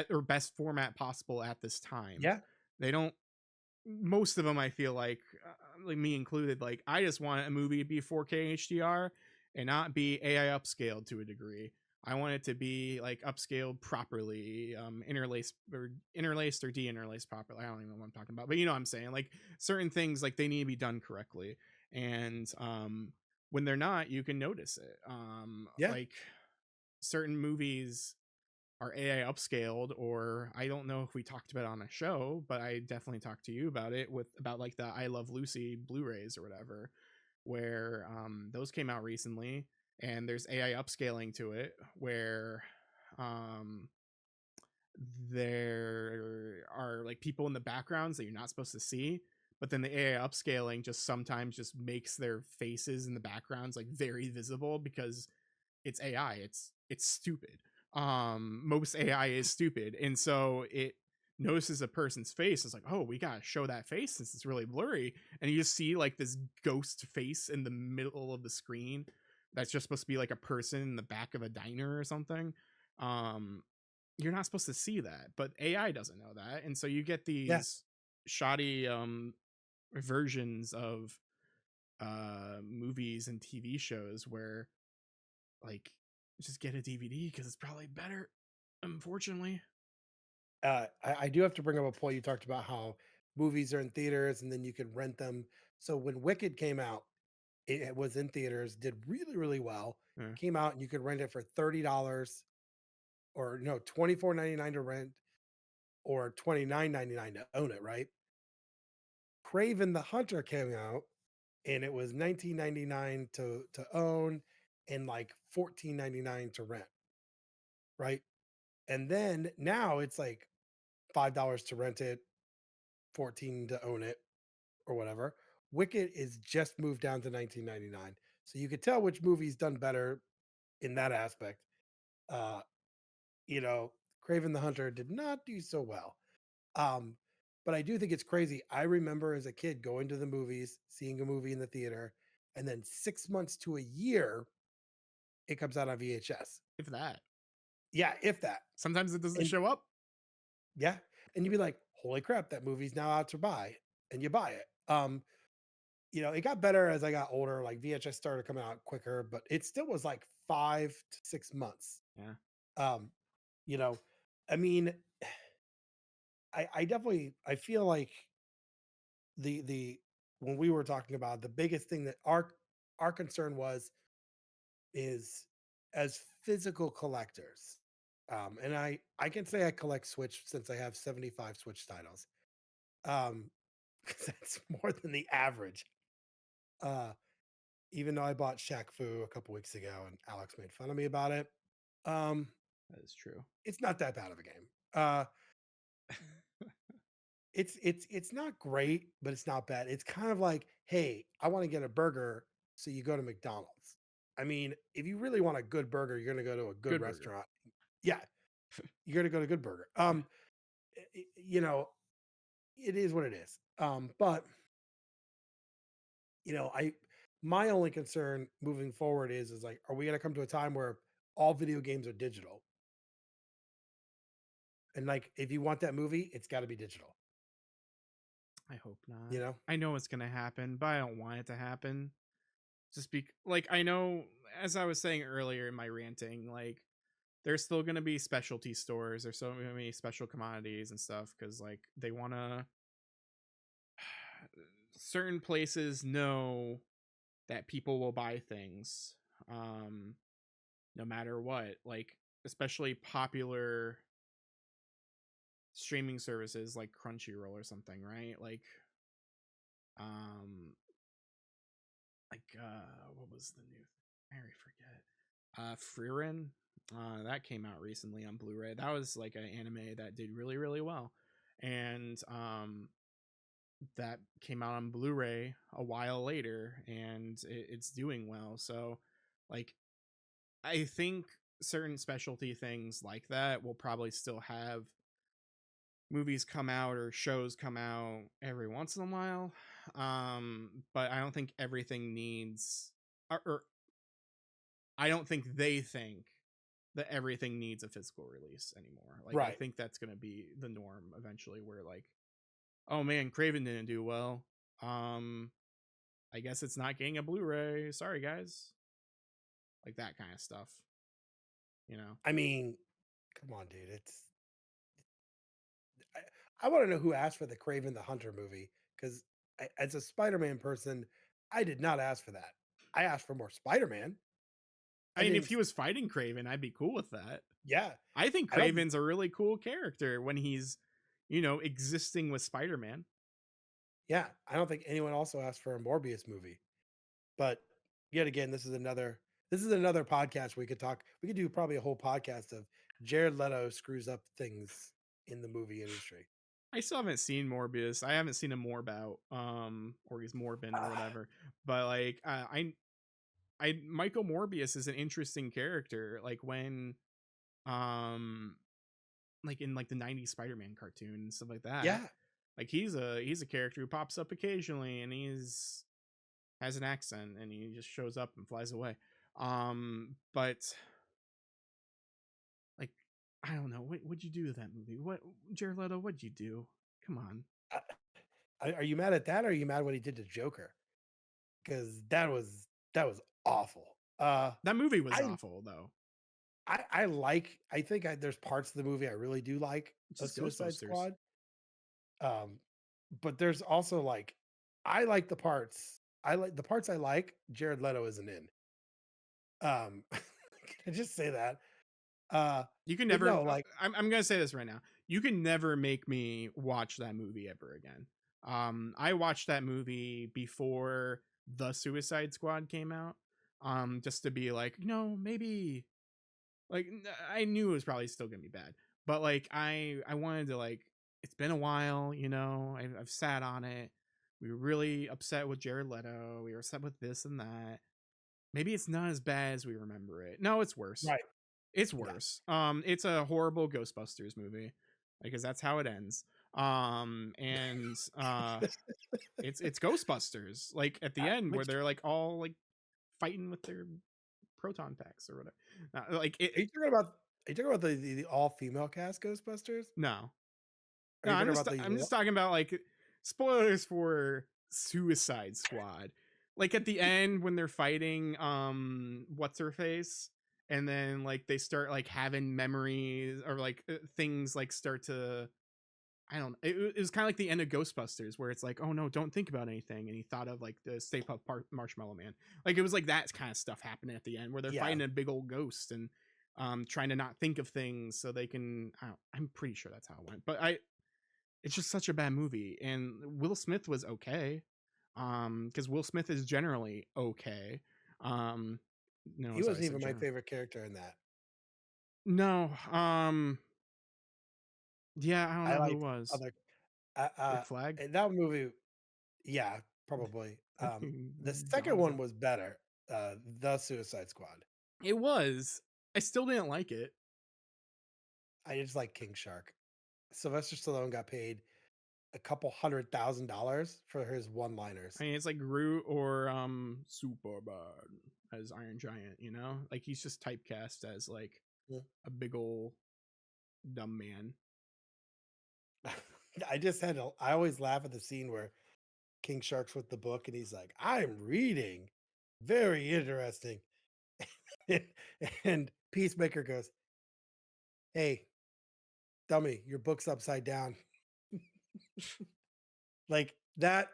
S2: or best format possible at this time.
S1: yeah,
S2: They don't. Most of them, I feel like me included, like I just want a movie to be 4K HDR and not be AI upscaled to a degree. I want it to be like upscaled properly, interlaced or de-interlaced properly. I don't even know what I'm talking about, but you know what I'm saying. Like certain things, like they need to be done correctly, and when they're not, you can notice it.
S1: yeah,
S2: Like certain movies are AI upscaled, or I don't know if we talked about it on a show, but I definitely talked to you about it, about like the I Love Lucy Blu-rays or whatever, where those came out recently, and there's AI upscaling to it, where um there are like people in the backgrounds that you're not supposed to see, but then the AI upscaling just sometimes just makes their faces in the backgrounds like very visible because it's AI. It's stupid. Most AI is stupid, and so it notices a person's face. It's like, oh, we gotta show that face since it's really blurry, and you just see like this ghost face in the middle of the screen. That's just supposed to be like a person in the back of a diner or something. Um, you're not supposed to see that, but AI doesn't know that, and so you get
S1: yeah.
S2: these shoddy versions of movies and TV shows where like just get a DVD because it's probably better, unfortunately.
S1: I do have to bring up a point. You talked about how movies are in theaters and then you can rent them. So when Wicked came out, it was in theaters, did really, really well.
S2: Yeah.
S1: Came out and you could rent it for $30 or no, 24.99 to rent or 29.99 to own it, right? Craven the Hunter came out and it was 19.99 to own and like 14.99 to rent, right? And then now it's like $5 to rent it, 14 to own it or whatever. Wicked is just moved down to 19.99. So you could tell which movie's done better in that aspect. Uh, you know, Craven the Hunter did not do so well. Um, but I do think it's crazy. I remember as a kid going to the movies, seeing a movie in the theater, and then 6 months to a year, it comes out on VHS.
S2: If that.
S1: Yeah, if that.
S2: Sometimes it doesn't
S1: And
S2: show up.
S1: yeah, and you'd be like, "Holy crap, that movie's now out to buy," and you buy it. It got better as I got older. Like VHS started coming out quicker, but it still was like 5 to 6 months.
S2: Yeah.
S1: Um, you know, I mean, I definitely I feel like the when we were talking about the biggest thing that our concern was is as physical collectors. And I can say I collect Switch since I have 75 Switch titles. Um, 'cause that's more than the average. Uh, Even though I bought Shaq Fu a couple weeks ago and Alex made fun of me about it. Um,
S2: That is true.
S1: it's not that bad of a game. It's not great, but it's not bad. It's kind of like, hey, I want to get a burger, so you go to McDonald's. I mean, if you really want a good burger, you're gonna go to a good
S2: Good burger.
S1: restaurant. Yeah, you're gonna go to Good Burger.
S2: Yeah.
S1: I- you know, it is what it is. But I my only concern moving forward is like, are we gonna come to a time where all video games are digital? And like, if you want that movie, it's got to be digital.
S2: I hope not.
S1: You know?
S2: I know it's gonna happen, but I don't want it to happen. Just be like, I know, as I was saying earlier in my ranting, like there's still gonna be specialty stores. There's so many special commodities and stuff because like they wanna. Certain places know that people will buy things, um, no matter what. Like especially popular streaming services like Crunchyroll or something, right? Um, what was the new? I already forget. Frieren. That came out recently on Blu-ray. That was like an anime that did really really well, and that came out on Blu-ray a while later, and it's doing well. So, like, I think certain specialty things like that will probably still have movies come out or shows come out every once in a while. But I don't think everything needs, or I don't think they think that everything needs a physical release anymore. Like, I
S1: Right.
S2: think that's going to be the norm eventually, where like, oh man, Craven didn't do well. Um, I guess it's not getting a Blu-ray. Sorry, guys. Like that kind of stuff, you know.
S1: I mean, come on, dude. I want to know who asked for the Craven the Hunter movie because as a Spider-Man person, I did not ask for that. I asked for more Spider-Man.
S2: I
S1: I
S2: mean, if
S1: didn't.
S2: he was fighting Craven, I'd be cool with that.
S1: Yeah,
S2: I think
S1: I don't.
S2: Craven's a really cool character when he's, existing with Spider-Man.
S1: Yeah, I don't think anyone also asked for a Morbius movie. But yet again, this is another podcast we could talk. We could do probably a whole podcast of Jared Leto screws up things in the movie industry.
S2: I still haven't seen Morbius. I haven't seen a Morbout, or he's Morbin or
S1: Ah,
S2: whatever. But like, Michael Morbius is an interesting character. Like when, um, like in like the '90s Spider-Man cartoon and stuff like that.
S1: yeah,
S2: Like he's a character who pops up occasionally, and he's has an accent, and he just shows up and flies away. But like, I don't know. What'd you do to that movie? What, Jared Leto? What'd you do? Come on.
S1: uh, are you mad at that, or are you mad what he did to Joker? Because that was awful.
S2: That movie was
S1: I
S2: awful though.
S1: I like. I think there's parts of the movie I really do like
S2: It's
S1: a
S2: just
S1: Suicide
S2: Ghostbusters.
S1: Squad. Um, but there's also like I like the parts. I like the parts I like. Jared Leto isn't in. Can I just say that? Uh,
S2: You can
S1: but
S2: never.
S1: no, like
S2: I'm gonna say this right now. You can never make me watch that movie ever again. I watched that movie before the Suicide Squad came out. just to be like, maybe like I knew it was probably still gonna be bad, but like I wanted to like it's been a while, I've sat on it. We were really upset with Jared Leto. We were upset with this and that. Maybe it's not as bad as we remember it. No, it's worse.
S1: Right.
S2: It's
S1: Yeah.
S2: worse. It's a horrible Ghostbusters movie because that's how it ends. And it's Ghostbusters like at the end where
S1: Which
S2: they're like all like fighting with their proton packs or whatever. Like it.
S1: are you talking about? Are you talking about the all female cast Ghostbusters?
S2: No,
S1: Are
S2: no.
S1: you
S2: I'm
S1: talking
S2: just
S1: about the
S2: I'm just talking about like spoilers for Suicide Squad. Like at the end when they're fighting, what's her face, and then like they start like having memories or like things like start to I don't. It was kind of like the end of Ghostbusters, where it's like, oh no, don't think about anything, and he thought of like the Stay Puft Marshmallow Man. Like it was like that kind of stuff happening at the end, where they're
S1: yeah?
S2: fighting a big old ghost and trying to not think of things so they can. I'm pretty sure that's how it went, but it's just such a bad movie. And Will Smith was okay, because Will Smith is generally okay. Um, no,
S1: He
S2: sorry, I
S1: wasn't
S2: said
S1: even my
S2: general.
S1: favorite character in that.
S2: No, yeah, I don't
S1: I
S2: know who
S1: like
S2: was
S1: other
S2: Rick Flag.
S1: in that movie. Yeah, probably. The second one
S2: Gonzo.
S1: was better. The Suicide Squad.
S2: It was. I still didn't like it.
S1: I just like King Shark. Sylvester Stallone got paid a couple $100,000 for his one-liners.
S2: I mean, it's like Groot or Superman as Iron Giant. Like he's just typecast as like
S1: Yeah.
S2: a big old dumb man.
S1: I always laugh at the scene where King Shark's with the book and he's like, "I'm reading, very interesting," and Peacemaker goes, "Hey, dummy, your book's upside down." Like that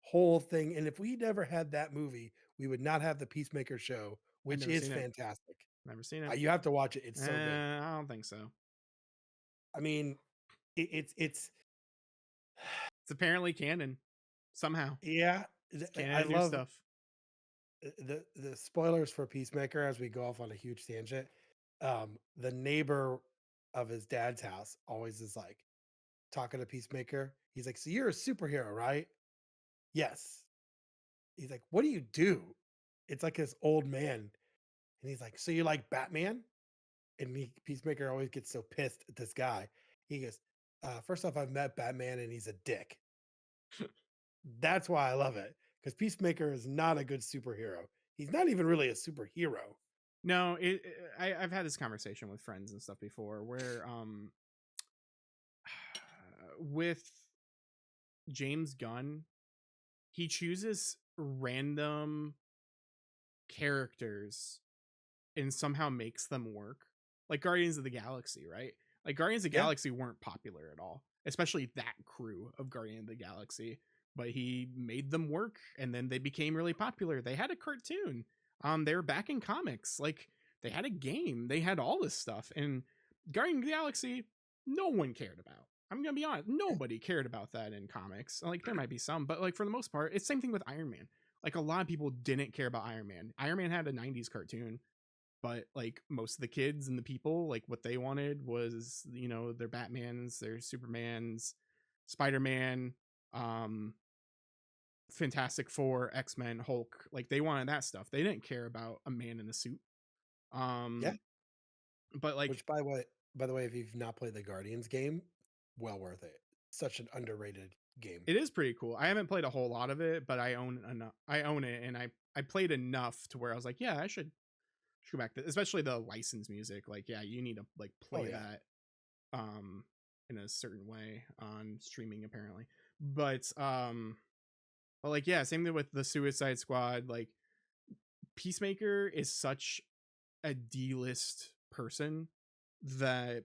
S1: whole thing. And if we never had that movie, we would not have the Peacemaker show,
S2: I've
S1: which
S2: never
S1: is
S2: seen it.
S1: fantastic.
S2: Never seen it.
S1: You have to watch it. It's so good.
S2: I don't think so.
S1: I mean, it's
S2: It's apparently canon somehow.
S1: yeah.
S2: It's canon
S1: I
S2: to do
S1: love
S2: stuff.
S1: the spoilers for Peacemaker as we go off on a huge tangent. The neighbor of his dad's house always is like talking to Peacemaker. He's like, "So you're a superhero, right?" "Yes." He's like, "What do you do?" It's like this old man, and he's like, "So you like Batman?" And Peacemaker always gets so pissed at this guy. He goes, first off, I've met Batman and he's a dick. That's why I love it. Because Peacemaker is not a good superhero. He's not even really a superhero.
S2: No, I've had this conversation with friends and stuff before, where with James Gunn, he chooses random characters and somehow makes them work. Like Guardians of the Galaxy, right? Like Guardians of the
S1: Yeah.
S2: Galaxy weren't popular at all, especially that crew of Guardian of the Galaxy. But he made them work, and then they became really popular. They had a cartoon. They were back in comics. Like they had a game. They had all this stuff. And Guardian of the Galaxy, no one cared about. I'm gonna be honest, nobody cared about that in comics. Like there might be some, but like for the most part, it's same thing with Iron Man. Like a lot of people didn't care about Iron Man. Iron Man had a '90s cartoon, but like most of the kids and the people, like what they wanted was their Batmans, their Supermans, Spider-Man, um Fantastic Four, X-Men, Hulk. Like they wanted that stuff. They didn't care about a man in a suit.
S1: Yeah.
S2: um but like
S1: Which, by the way, if you've not played the Guardians game, well worth it. Such an underrated game.
S2: it is pretty cool. I haven't played a whole lot of it, but I own it, and I played enough to where I was like, yeah, I should go back to, especially the license music. Like yeah, you need to like
S1: Oh,
S2: play
S1: yeah.
S2: that in a certain way on streaming apparently. But like yeah, same thing with the Suicide Squad. Like Peacemaker is such a D-list person that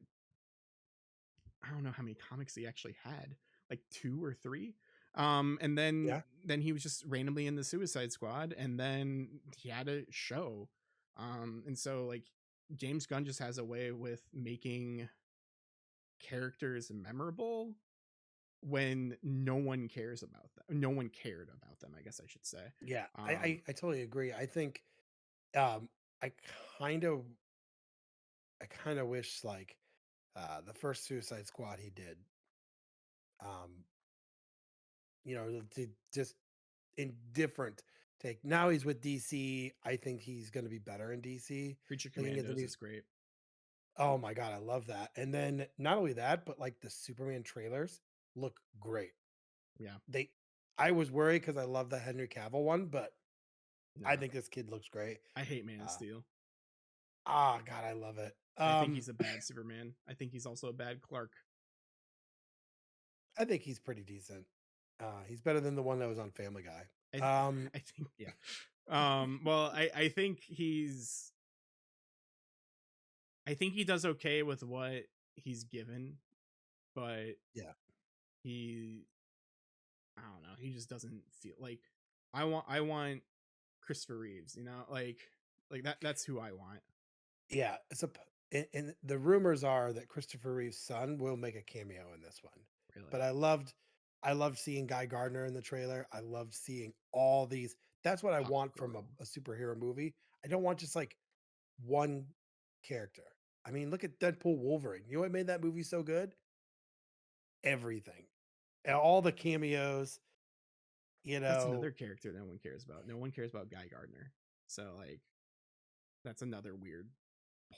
S2: I don't know how many comics he actually had, like two or three. And then
S1: Yeah.
S2: then he was just randomly in the Suicide Squad, and then he had a show. And so like James Gunn just has a way with making characters memorable when no one cares about them. No one cared about them, I guess I should say.
S1: Yeah.
S2: Um,
S1: I totally agree. I think Um, I kind of I kind of wish like the first Suicide Squad he did, um, to just in different take. Now he's with DC. I think he's going to be better in DC.
S2: Creature
S1: Looking at the
S2: Commandos
S1: news,
S2: is great.
S1: oh my god, I love that. And then not only that, but like the Superman trailers look great.
S2: Yeah.
S1: They, I was worried because I love the Henry Cavill one, but I
S2: No.
S1: think this kid looks great.
S2: I hate Man of
S1: Uh,
S2: Steel.
S1: God, I love it.
S2: I think he's a bad Superman. I think he's also a bad Clark.
S1: I think he's pretty decent. He's better than the one that was on Family Guy.
S2: I th-
S1: Um,
S2: I think yeah. Well, I think he does okay with what he's given, but
S1: yeah,
S2: he I don't know, he just doesn't feel like I want Christopher Reeves, like that's who I want,
S1: yeah. And the rumors are that Christopher Reeve's son will make a cameo in this one.
S2: really.
S1: But I loved seeing Guy Gardner in the trailer. I loved seeing all these. That's what I
S2: Hawk
S1: want from
S2: Girl.
S1: a superhero movie. I don't want just like one character. I mean, look at Deadpool Wolverine. You know what made that movie so good? Everything. And all the cameos, you
S2: That's
S1: know.
S2: another character no one cares about. No one cares about Guy Gardner. So like that's another weird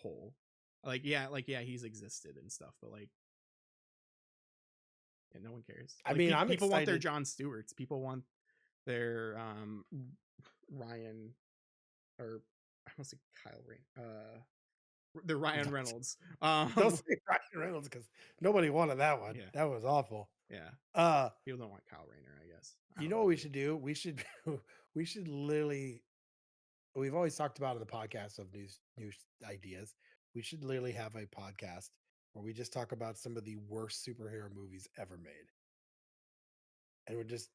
S2: pull. Like yeah, he's existed and stuff, but like yeah, no one cares.
S1: I
S2: Like
S1: mean, I'm
S2: people want their
S1: excited.
S2: John Stewarts. People want their Ryan or I almost say Kyle Rain. The Ryan Reynolds.
S1: Don't say Ryan Reynolds because nobody wanted that one.
S2: Yeah,
S1: That was awful.
S2: yeah.
S1: Uh,
S2: People don't want Kyle Rayner, I guess. I
S1: you
S2: don't
S1: know
S2: know,
S1: what we
S2: dude.
S1: should do? We should we should literally, we've always talked about in the podcast of new ideas. We should literally have a podcast where we just talk about some of the worst superhero movies ever made. And we just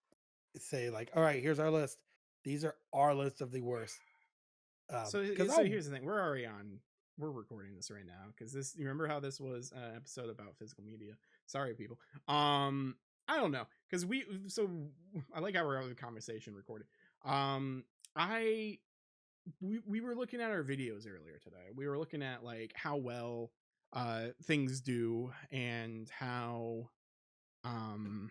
S1: say like, all right, here's our list. These are our list of the worst. Because
S2: So
S1: I'll
S2: here's the thing. We're already on. We're recording this right now because this. You remember how this was an episode about physical media? Sorry, people. I don't know because we. So I like how we're having a conversation recorded. I we were looking at our videos earlier today. We were looking at like how well things do and how um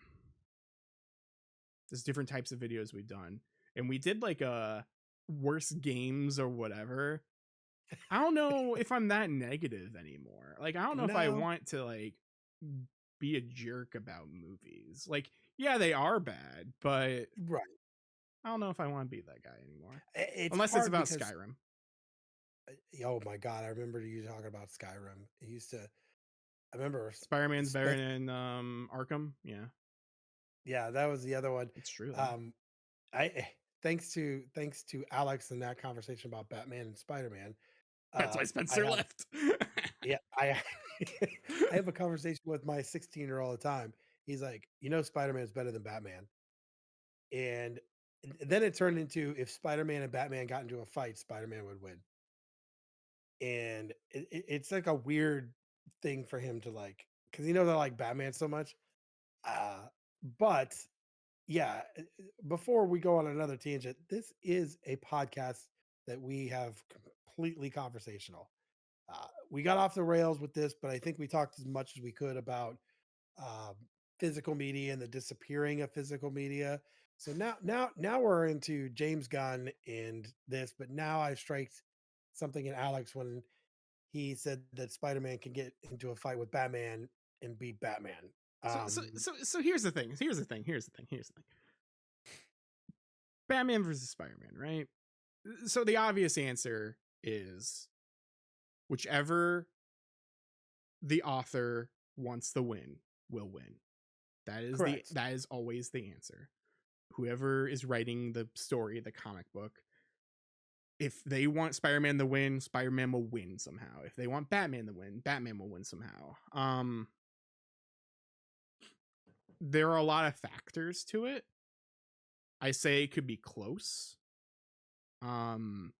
S2: there's different types of videos we've done. And we did like a worst games or whatever. I don't know if I'm that negative anymore. Like I don't know if I
S1: no,
S2: want to like be a jerk about movies. Like yeah, they are bad, but
S1: right.
S2: I don't know if I want to be that guy anymore.
S1: It's
S2: Unless it's
S1: hard
S2: about
S1: because
S2: Skyrim.
S1: oh my god, I remember you talking about Skyrim. It used to. I remember
S2: Spider-Man's better
S1: Smith.
S2: than Arkham. Yeah,
S1: Yeah, that was the other one.
S2: it's true though.
S1: Um, thanks to Alex and that conversation about Batman and Spider Man.
S2: That's why
S1: I
S2: Spencer
S1: have
S2: left.
S1: yeah I I have a conversation with my 16-year all the time. He's like, Spider Man is better than Batman, and then it turned into if Spider Man and Batman got into a fight, Spider Man would win, and it's like a weird thing for him to like because I like Batman so much. Uh, but yeah, before we go on another tangent, this is a podcast that we have completely conversational. We got off the rails with this, but I think we talked as much as we could about um, physical media and the disappearing of physical media. So now we're into James Gunn and this, but now I striked something in Alex when he said that Spider-Man can get into a fight with Batman and beat Batman.
S2: so so
S1: Um,
S2: so so here's the thing. Here's the thing. Batman versus Spider-Man, right? So the obvious answer is whichever the author wants the win will win.
S1: Correct.
S2: That is always the answer. Whoever is writing the story, the comic book, if they want Spider-Man to win, Spider-Man will win somehow. If they want Batman to win, Batman will win somehow. There are a lot of factors to it. I say it could be close. Um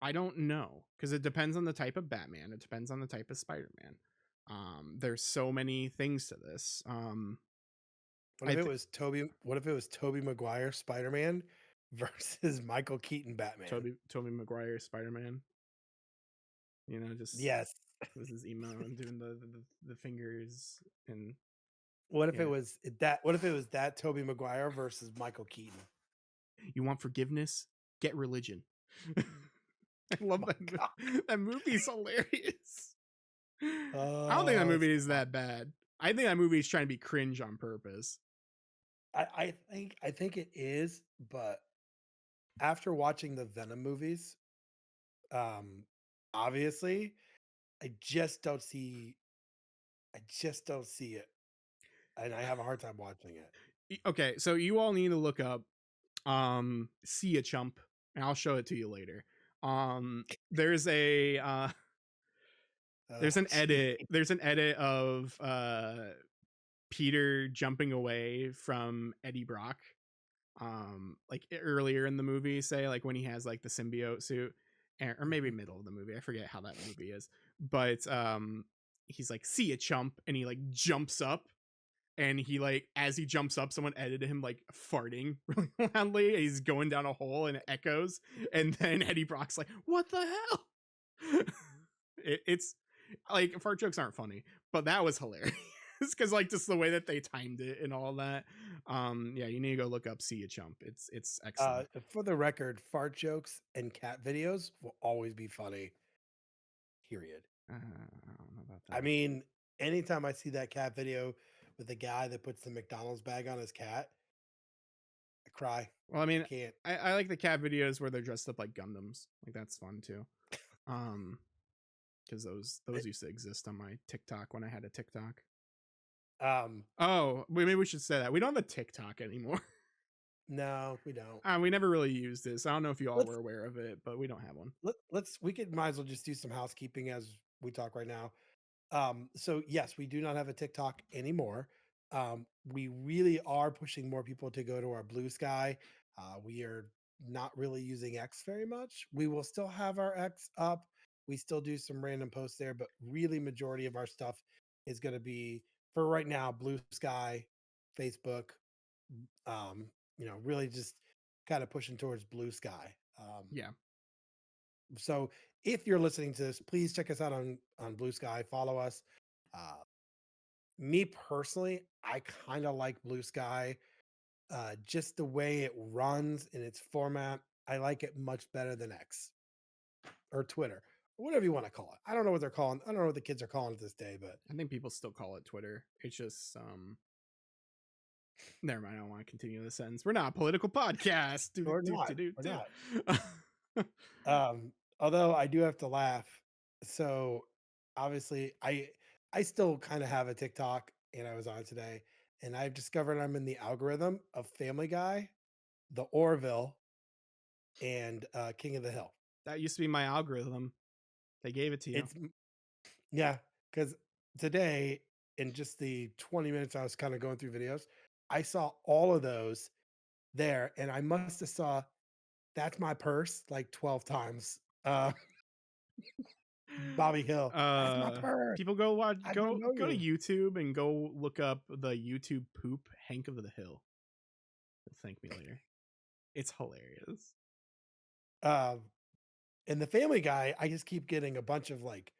S2: I don't know because it depends on the type of Batman. It depends on the type of Spider-Man. There's so many things to this.
S1: What
S2: I
S1: if it
S2: think
S1: was Toby? What if it was Toby Maguire Spider Man versus Michael Keaton Batman.
S2: Toby Maguire Spider Man. You know, just
S1: Yes.
S2: with his emo and doing the fingers and
S1: What if it
S2: yeah.
S1: was that? What if it was that Toby Maguire versus Michael Keaton?
S2: You want forgiveness? Get religion. I
S1: Oh
S2: love
S1: my
S2: that.
S1: god.
S2: That movie's hilarious. I don't think that
S1: Oh, it's
S2: movie is
S1: fun.
S2: that bad. I think that movie is trying to be cringe on purpose.
S1: I think it is, but after watching the Venom movies, um, obviously, I just don't see I just don't see it, and I have a hard time watching it.
S2: Okay, so you all need to look up See a Chump, and I'll show it to you later. There's a
S1: Oh, gee.
S2: there's an edit of Peter jumping away from Eddie Brock like earlier in the movie, say like when he has like the symbiote suit, or maybe
S1: Mhm.
S2: middle of the movie, I forget how that movie is, but he's like see a chump, and he like jumps up, and he like as he jumps up someone edited him like farting really loudly, he's going down a hole and it echoes, and then Eddie Brock's like what the hell. It's like fart jokes aren't funny, but that was hilarious because like just the way that they timed it and all that. Yeah, you need to go look up See a Chump. It's excellent.
S1: For the record, fart jokes and cat videos will always be funny. Period.
S2: I don't know about
S1: I
S2: that.
S1: mean, anytime I see that cat video with the guy that puts the McDonald's bag on his cat, I cry.
S2: Well, I
S1: I
S2: mean,
S1: can't.
S2: I like the cat videos where they're dressed up like Gundams. Like that's fun too. Um, because those
S1: It-
S2: used to exist on my TikTok when I had a TikTok.
S1: Um,
S2: Oh, maybe we should say that we don't have a TikTok anymore.
S1: no, we don't.
S2: We never really used this. I don't know if you all
S1: Let's
S2: were aware of it, but we don't have one.
S1: let's we could might as well just do some housekeeping as we talk right now. So yes, we do not have a TikTok anymore. We really are pushing more people to go to our Blue Sky. We are not really using X very much. We will still have our X up. We still do some random posts there, but really majority of our stuff is going to be for right now Blue Sky, Facebook. Um, really just kind of pushing towards Blue Sky.
S2: Yeah,
S1: So if you're listening to this, please check us out on Blue Sky. Follow us. Uh, Me personally, I kind of like Blue Sky. Just the way it runs in its format, I like it much better than X or Twitter, or whatever you want to call it. I don't know what they're calling. I don't know what the kids are calling it this day, but
S2: I think people still call it Twitter. It's just never mind. I don't want to continue the sentence. We're not a political podcast. Do
S1: we're
S2: do
S1: not.
S2: do do
S1: We're
S2: do.
S1: not. Although I do have to laugh. So obviously, I still kind of have a TikTok, and I was on it today, and I've discovered I'm in the algorithm of Family Guy, The Orville, and King of the Hill.
S2: That used to be my algorithm. They gave it to you.
S1: It's Yeah, because today, in just the 20 minutes I was kind of going through videos, I saw all of those there, and I must have saw "That's My Purse" like 12 times. Bobby Hill, "That's my
S2: uh
S1: purse.
S2: People go watch
S1: I don't know
S2: go to
S1: you."
S2: YouTube and go look up the YouTube poop Hank of the Hill. You'll thank me later. It's hilarious.
S1: Um, and the Family Guy, I just keep getting a bunch of like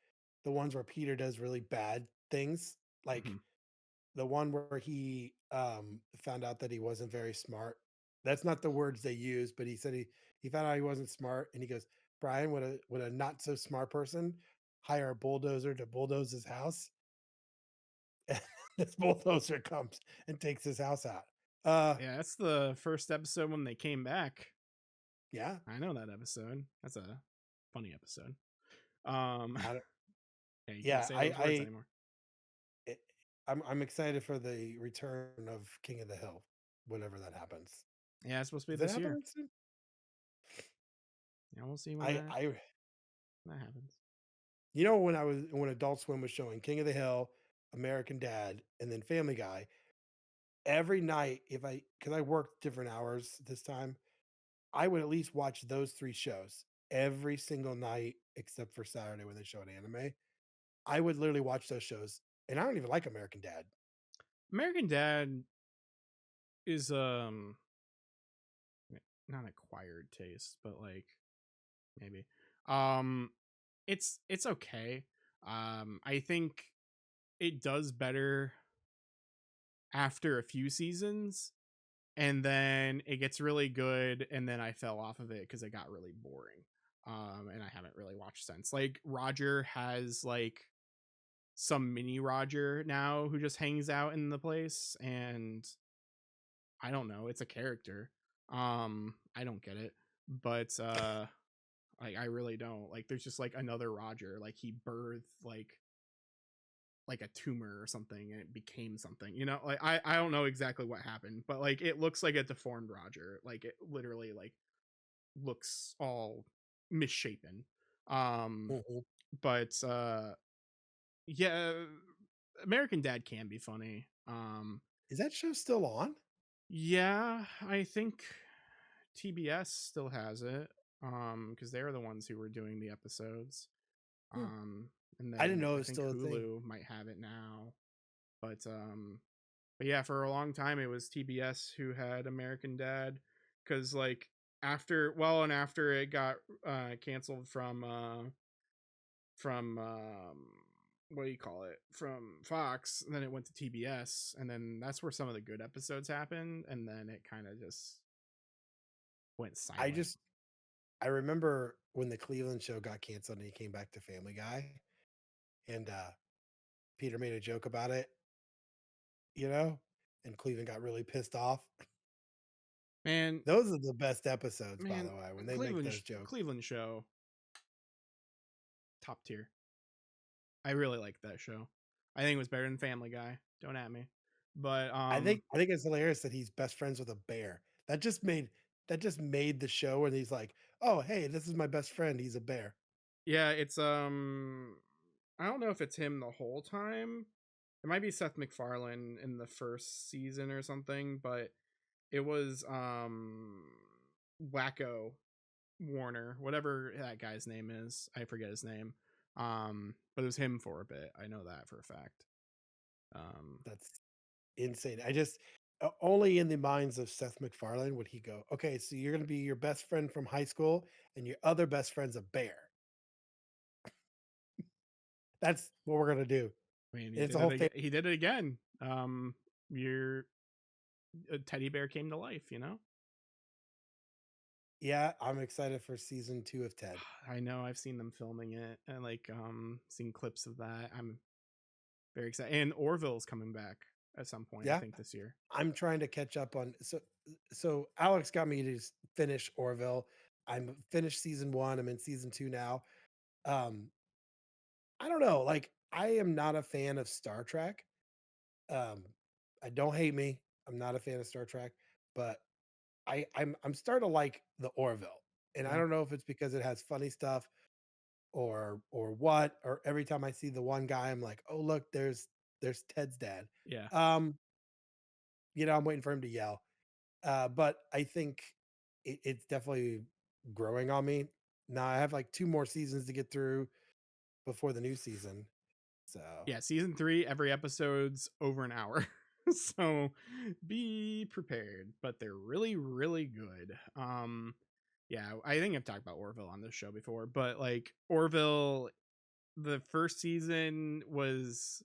S1: the ones where Peter does really bad things, like
S2: Hmm.
S1: the one where he found out that he wasn't very smart. That's not the words they use, but he said he found out he wasn't smart, and he goes, "Brian, would a not so smart person hire a bulldozer to bulldoze his house?" This bulldozer comes and takes his house out.
S2: Yeah, that's the first episode when they came back.
S1: Yeah,
S2: I know that episode. That's a funny episode. Um,
S1: I don't,
S2: yeah, you can't
S1: yeah,
S2: say those words anymore.
S1: I I'm excited for the return of King of the Hill whenever that happens.
S2: Yeah, it's supposed to be
S1: Is it
S2: this year.
S1: happening soon?
S2: Yeah, we'll see when that
S1: I
S2: that happens.
S1: when Adult Swim was showing King of the Hill, American Dad, and then Family Guy, every night if I because I worked different hours this time, I would at least watch those 3 shows every single night except for Saturday when they showed anime. I would literally watch those shows, and I don't even like American Dad.
S2: American Dad is not acquired taste, but like maybe. Um it's okay. I think it does better after a few seasons, and then it gets really good, and then I fell off of it because it got really boring. And I haven't really watched since. Like Roger has like some mini Roger now who just hangs out in the place, and I don't know, it's a character. I don't get it, but like I really don't. Like there's just like another Roger, like he birthed like a tumor or something and it became something, you know. Like I don't know exactly what happened, but like it looks like a deformed Roger, like it literally like looks all misshapen. um
S1: Mhm.
S2: but yeah, American Dad can be funny.
S1: Is that show still on?
S2: Yeah, I think TBS still has it, because they're the ones who were doing the episodes.
S1: Hmm.
S2: um and
S1: I didn't
S2: then
S1: know it
S2: I
S1: was
S2: think
S1: still a thing.
S2: Hulu might have it now. But yeah, for a long time it was TBS who had American Dad, because like after it got canceled from what do you call it, from Fox, and then it went to TBS, and then that's where some of the good episodes happened, and then it kind of just went
S1: I
S2: silent.
S1: just I remember when the Cleveland show got canceled and he came back to Family Guy, and Peter made a joke about it, you know, and Cleveland got really pissed off.
S2: Man,
S1: Those are the best episodes, by
S2: man,
S1: the way, when they make those jokes.
S2: Cleveland show, top tier. I really liked that show. I think it was better than Family Guy. Don't at me. But
S1: I think it's hilarious that he's best friends with a bear. That just made the show, and he's like, "Oh, hey, this is my best friend. He's a bear."
S2: yeah, it's I don't know if it's him the whole time. It might be Seth MacFarlane in the first season or something, but it was Wacko Warner, whatever that guy's name is. I forget his name. But it was him for a bit. I know that for a fact. Um
S1: That's insane. I just only in the minds of Seth MacFarlane would he go, "Okay, so you're gonna be your best friend from high school, and your other best friend's a bear. That's what we're gonna do."
S2: I mean,
S1: And it's a whole thing.
S2: he did it again. Your a teddy bear came to life, you know?
S1: Yeah, I'm excited for season 2 of Ted.
S2: I know, I've seen them filming it and like seen clips of that. I'm very excited. And Orville's coming back at some point, I
S1: Yeah,
S2: think this year.
S1: I'm trying to catch up on so Alex got me to finish Orville. I'm finished season 1, I'm in season 2 now. Um, I don't know, like, I am not a fan of Star Trek. Um, I don't hate me. I'm not a fan of Star Trek, but I'm starting to like the Orville. And I
S2: Yeah.
S1: don't know if it's because it has funny stuff or what, or every time I see the one guy, I'm like, oh look, there's Ted's dad.
S2: Yeah.
S1: Um, I'm waiting for him to yell. But I think it's definitely growing on me. Now I have like 2 more seasons to get through before the new season. So
S2: Yeah, season 3, every episode's over an hour. So be prepared, but they're really really good. Yeah, I think I've talked about Orville on this show before, but like Orville, the first season was,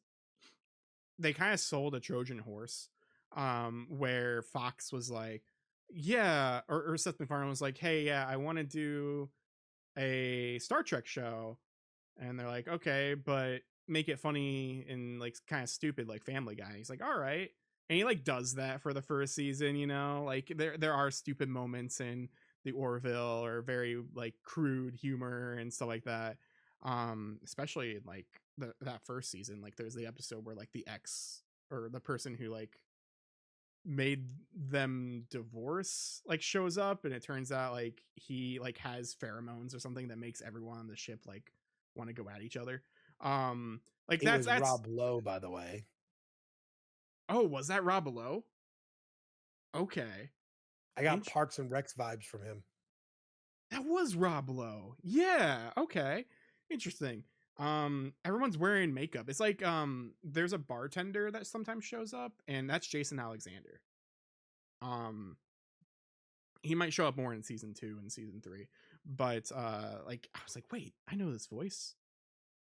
S2: they kind of sold a Trojan horse, where Fox was like, yeah, or Seth MacFarlane was like, hey, yeah, I want to do a Star Trek show. And they're like, okay, but make it funny and like kind of stupid like Family Guy. He's like, all right. And he like does that for the first season, you know? Like there are stupid moments in the Orville, or very like crude humor and stuff like that. Especially in like that first season, like there's the episode where like the ex, or the person who like made them divorce, like shows up, and it turns out like he like has pheromones or something that makes everyone on the ship like want to go at each other. Like
S1: it was
S2: that's
S1: Rob Lowe, by the way.
S2: Oh, was that Rob Lowe? Okay.
S1: I got
S2: Int-
S1: Parks and Recs vibes from him.
S2: that was Rob Lowe. Yeah, okay. Interesting. Everyone's wearing makeup. It's like there's a bartender that sometimes shows up, and that's Jason Alexander. Um He might show up more in season 2 and season 3. But like I was like, "Wait, I know this voice."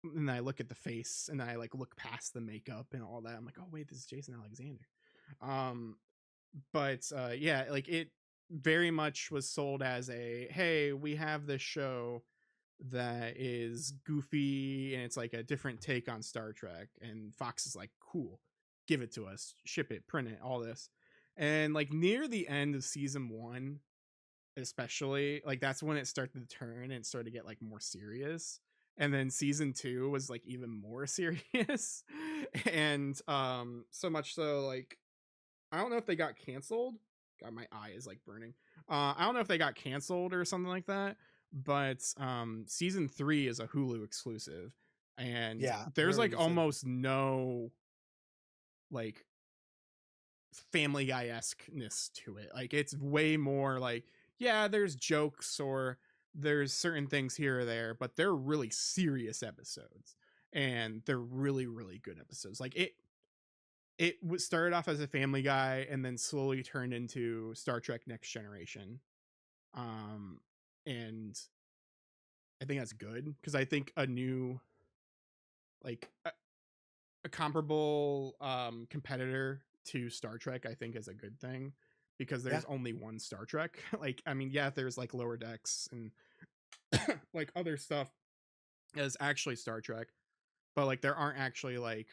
S2: And I look at the face and I like look past the makeup and all that. I'm like, "Oh, wait, this is Jason Alexander." Um but yeah, like it very much was sold as a, "Hey, we have this show that is goofy and it's like a different take on Star Trek." And Fox is like, "Cool, give it to us, ship it, print it, all this." And like near the end of season 1, especially, like that's when it started to turn and it started to get like more serious. And then season 2 was like even more serious. And so much so, like I don't know if they got canceled. God, my eye is like burning. I don't know if they got canceled or something like that. But season 3 is a Hulu exclusive, and
S1: Yeah, I
S2: there's
S1: remember
S2: like
S1: you said
S2: almost no like Family Guy esqueness to it. Like it's way more like, yeah, there's jokes or there's certain things here or there, but they're really serious episodes, and they're really really good episodes. Like it was started off as a Family Guy and then slowly turned into Star Trek Next Generation. Um, and I think that's good because I think a new like a comparable competitor to Star Trek I think is a good thing, because
S1: yeah.
S2: there's only one Star Trek. Like I mean, yeah, there's like Lower Decks and like other stuff as actually Star Trek, but like there aren't actually like,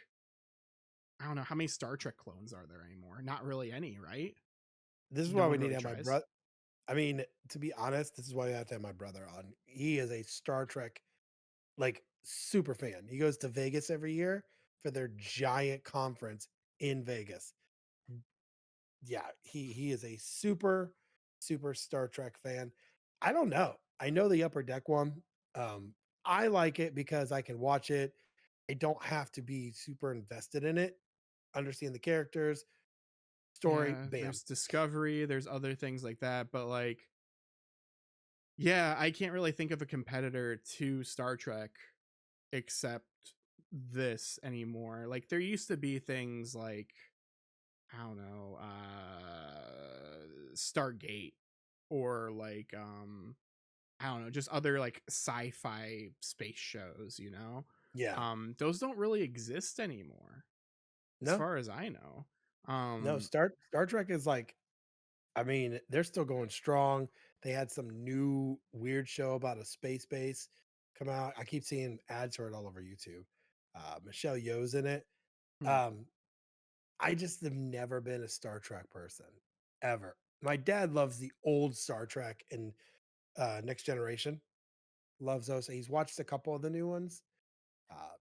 S2: I don't know how many Star Trek clones are there anymore. Not really any, right?
S1: This is
S2: No
S1: why we
S2: one
S1: need to
S2: really
S1: have my
S2: tries.
S1: brother. I mean, to be honest, this is why I have to have my brother on. He is a Star Trek like super fan. He goes to Vegas every year for their giant conference in Vegas. Yeah, he is a super Star Trek fan. I don't know. I know the Upper Deck one. Um, I like it because I can watch it. I don't have to be super invested in it. Understand the characters, story,
S2: Yeah,
S1: bam.
S2: there's Discovery, there's other things like that, but like yeah, I can't really think of a competitor to Star Trek except this anymore. Like there used to be things like, I don't know, Stargate, or like I don't know, just other like sci-fi space shows, you know?
S1: Yeah.
S2: Those don't really exist anymore as
S1: No,
S2: far as I know.
S1: no. Star Trek is like, I mean, they're still going strong. They had some new weird show about a space base come out. I keep seeing ads for it all over YouTube. Michelle Yeoh's in it.
S2: Hmm,
S1: Um, I just have never been a Star Trek person ever. My dad loves the old Star Trek and Next Generation. Loves those. He's watched a couple of the new ones.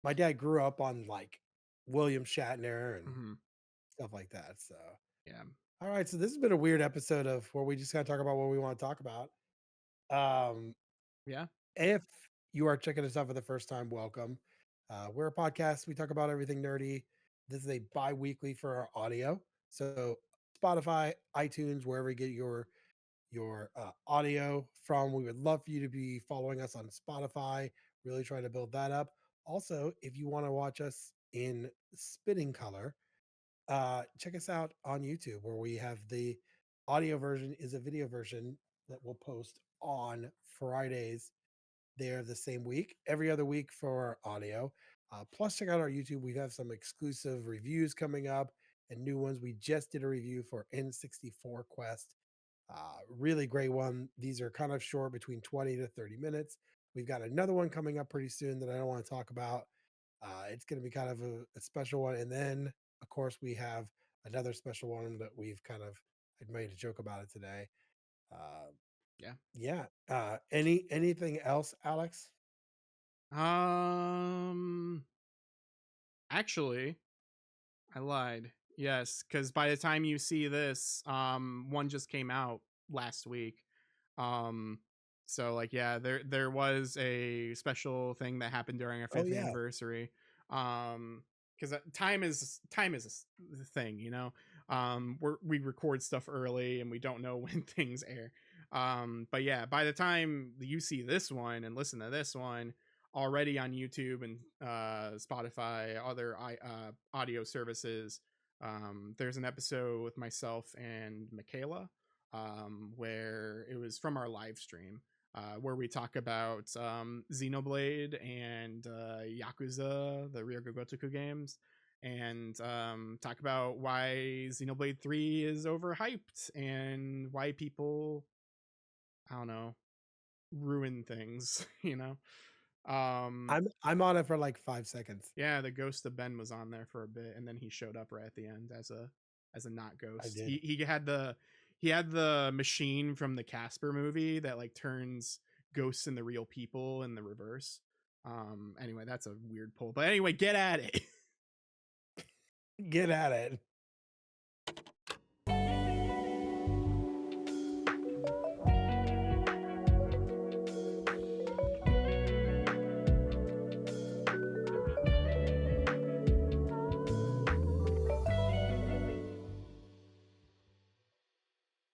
S1: My dad grew up on like William Shatner and
S2: mhm,
S1: stuff like that. So,
S2: yeah,
S1: all right. So this has been a weird episode of where we just kind of talk about what we want to talk about. Um,
S2: yeah,
S1: if you are checking us out for the first time, welcome. We're a podcast. We talk about everything nerdy. This is a bi-weekly for our audio. So Spotify, iTunes, wherever you get your audio from. We would love for you to be following us on Spotify. Really trying to build that up. Also, if you want to watch us in spitting color, check us out on YouTube, where we have the audio version is a video version that we'll post on Fridays there the same week, every other week for audio. Plus, check out our YouTube. We have some exclusive reviews coming up and new ones. We just did a review for N64 Quest. Really great one. These are kind of short, between 20 to 30 minutes. We've got another one coming up pretty soon that I don't want to talk about. It's going to be kind of a special one. And then, of course, we have another special one that we've kind of, I made a joke about it today. Uh,
S2: yeah.
S1: yeah. Anything else, Alex?
S2: Um, Actually, I lied. Yes, because by the time you see this, one just came out last week. Um, so like yeah, there was a special thing that happened during our
S1: Oh
S2: fifth
S1: yeah.
S2: anniversary. Because time is the thing, you know. We record stuff early and we don't know when things air. But yeah, by the time you see this one and listen to this one, already on YouTube and Spotify, other audio services. There's an episode with myself and Michaela. where it was from our live stream, where we talk about Xenoblade and Yakuza, the Ryoga Gotoku games, and talk about why Xenoblade 3 is overhyped and why people, I don't know, ruin things, you know?
S1: I'm on it for like 5 seconds.
S2: Yeah, the ghost of Ben was on there for a bit, and then he showed up right at the end as a not
S1: I
S2: ghost.
S1: did.
S2: He had the machine from the Casper movie that like turns ghosts into real people in the reverse. Anyway, that's a weird pull. But anyway, get at it.
S1: Get at it.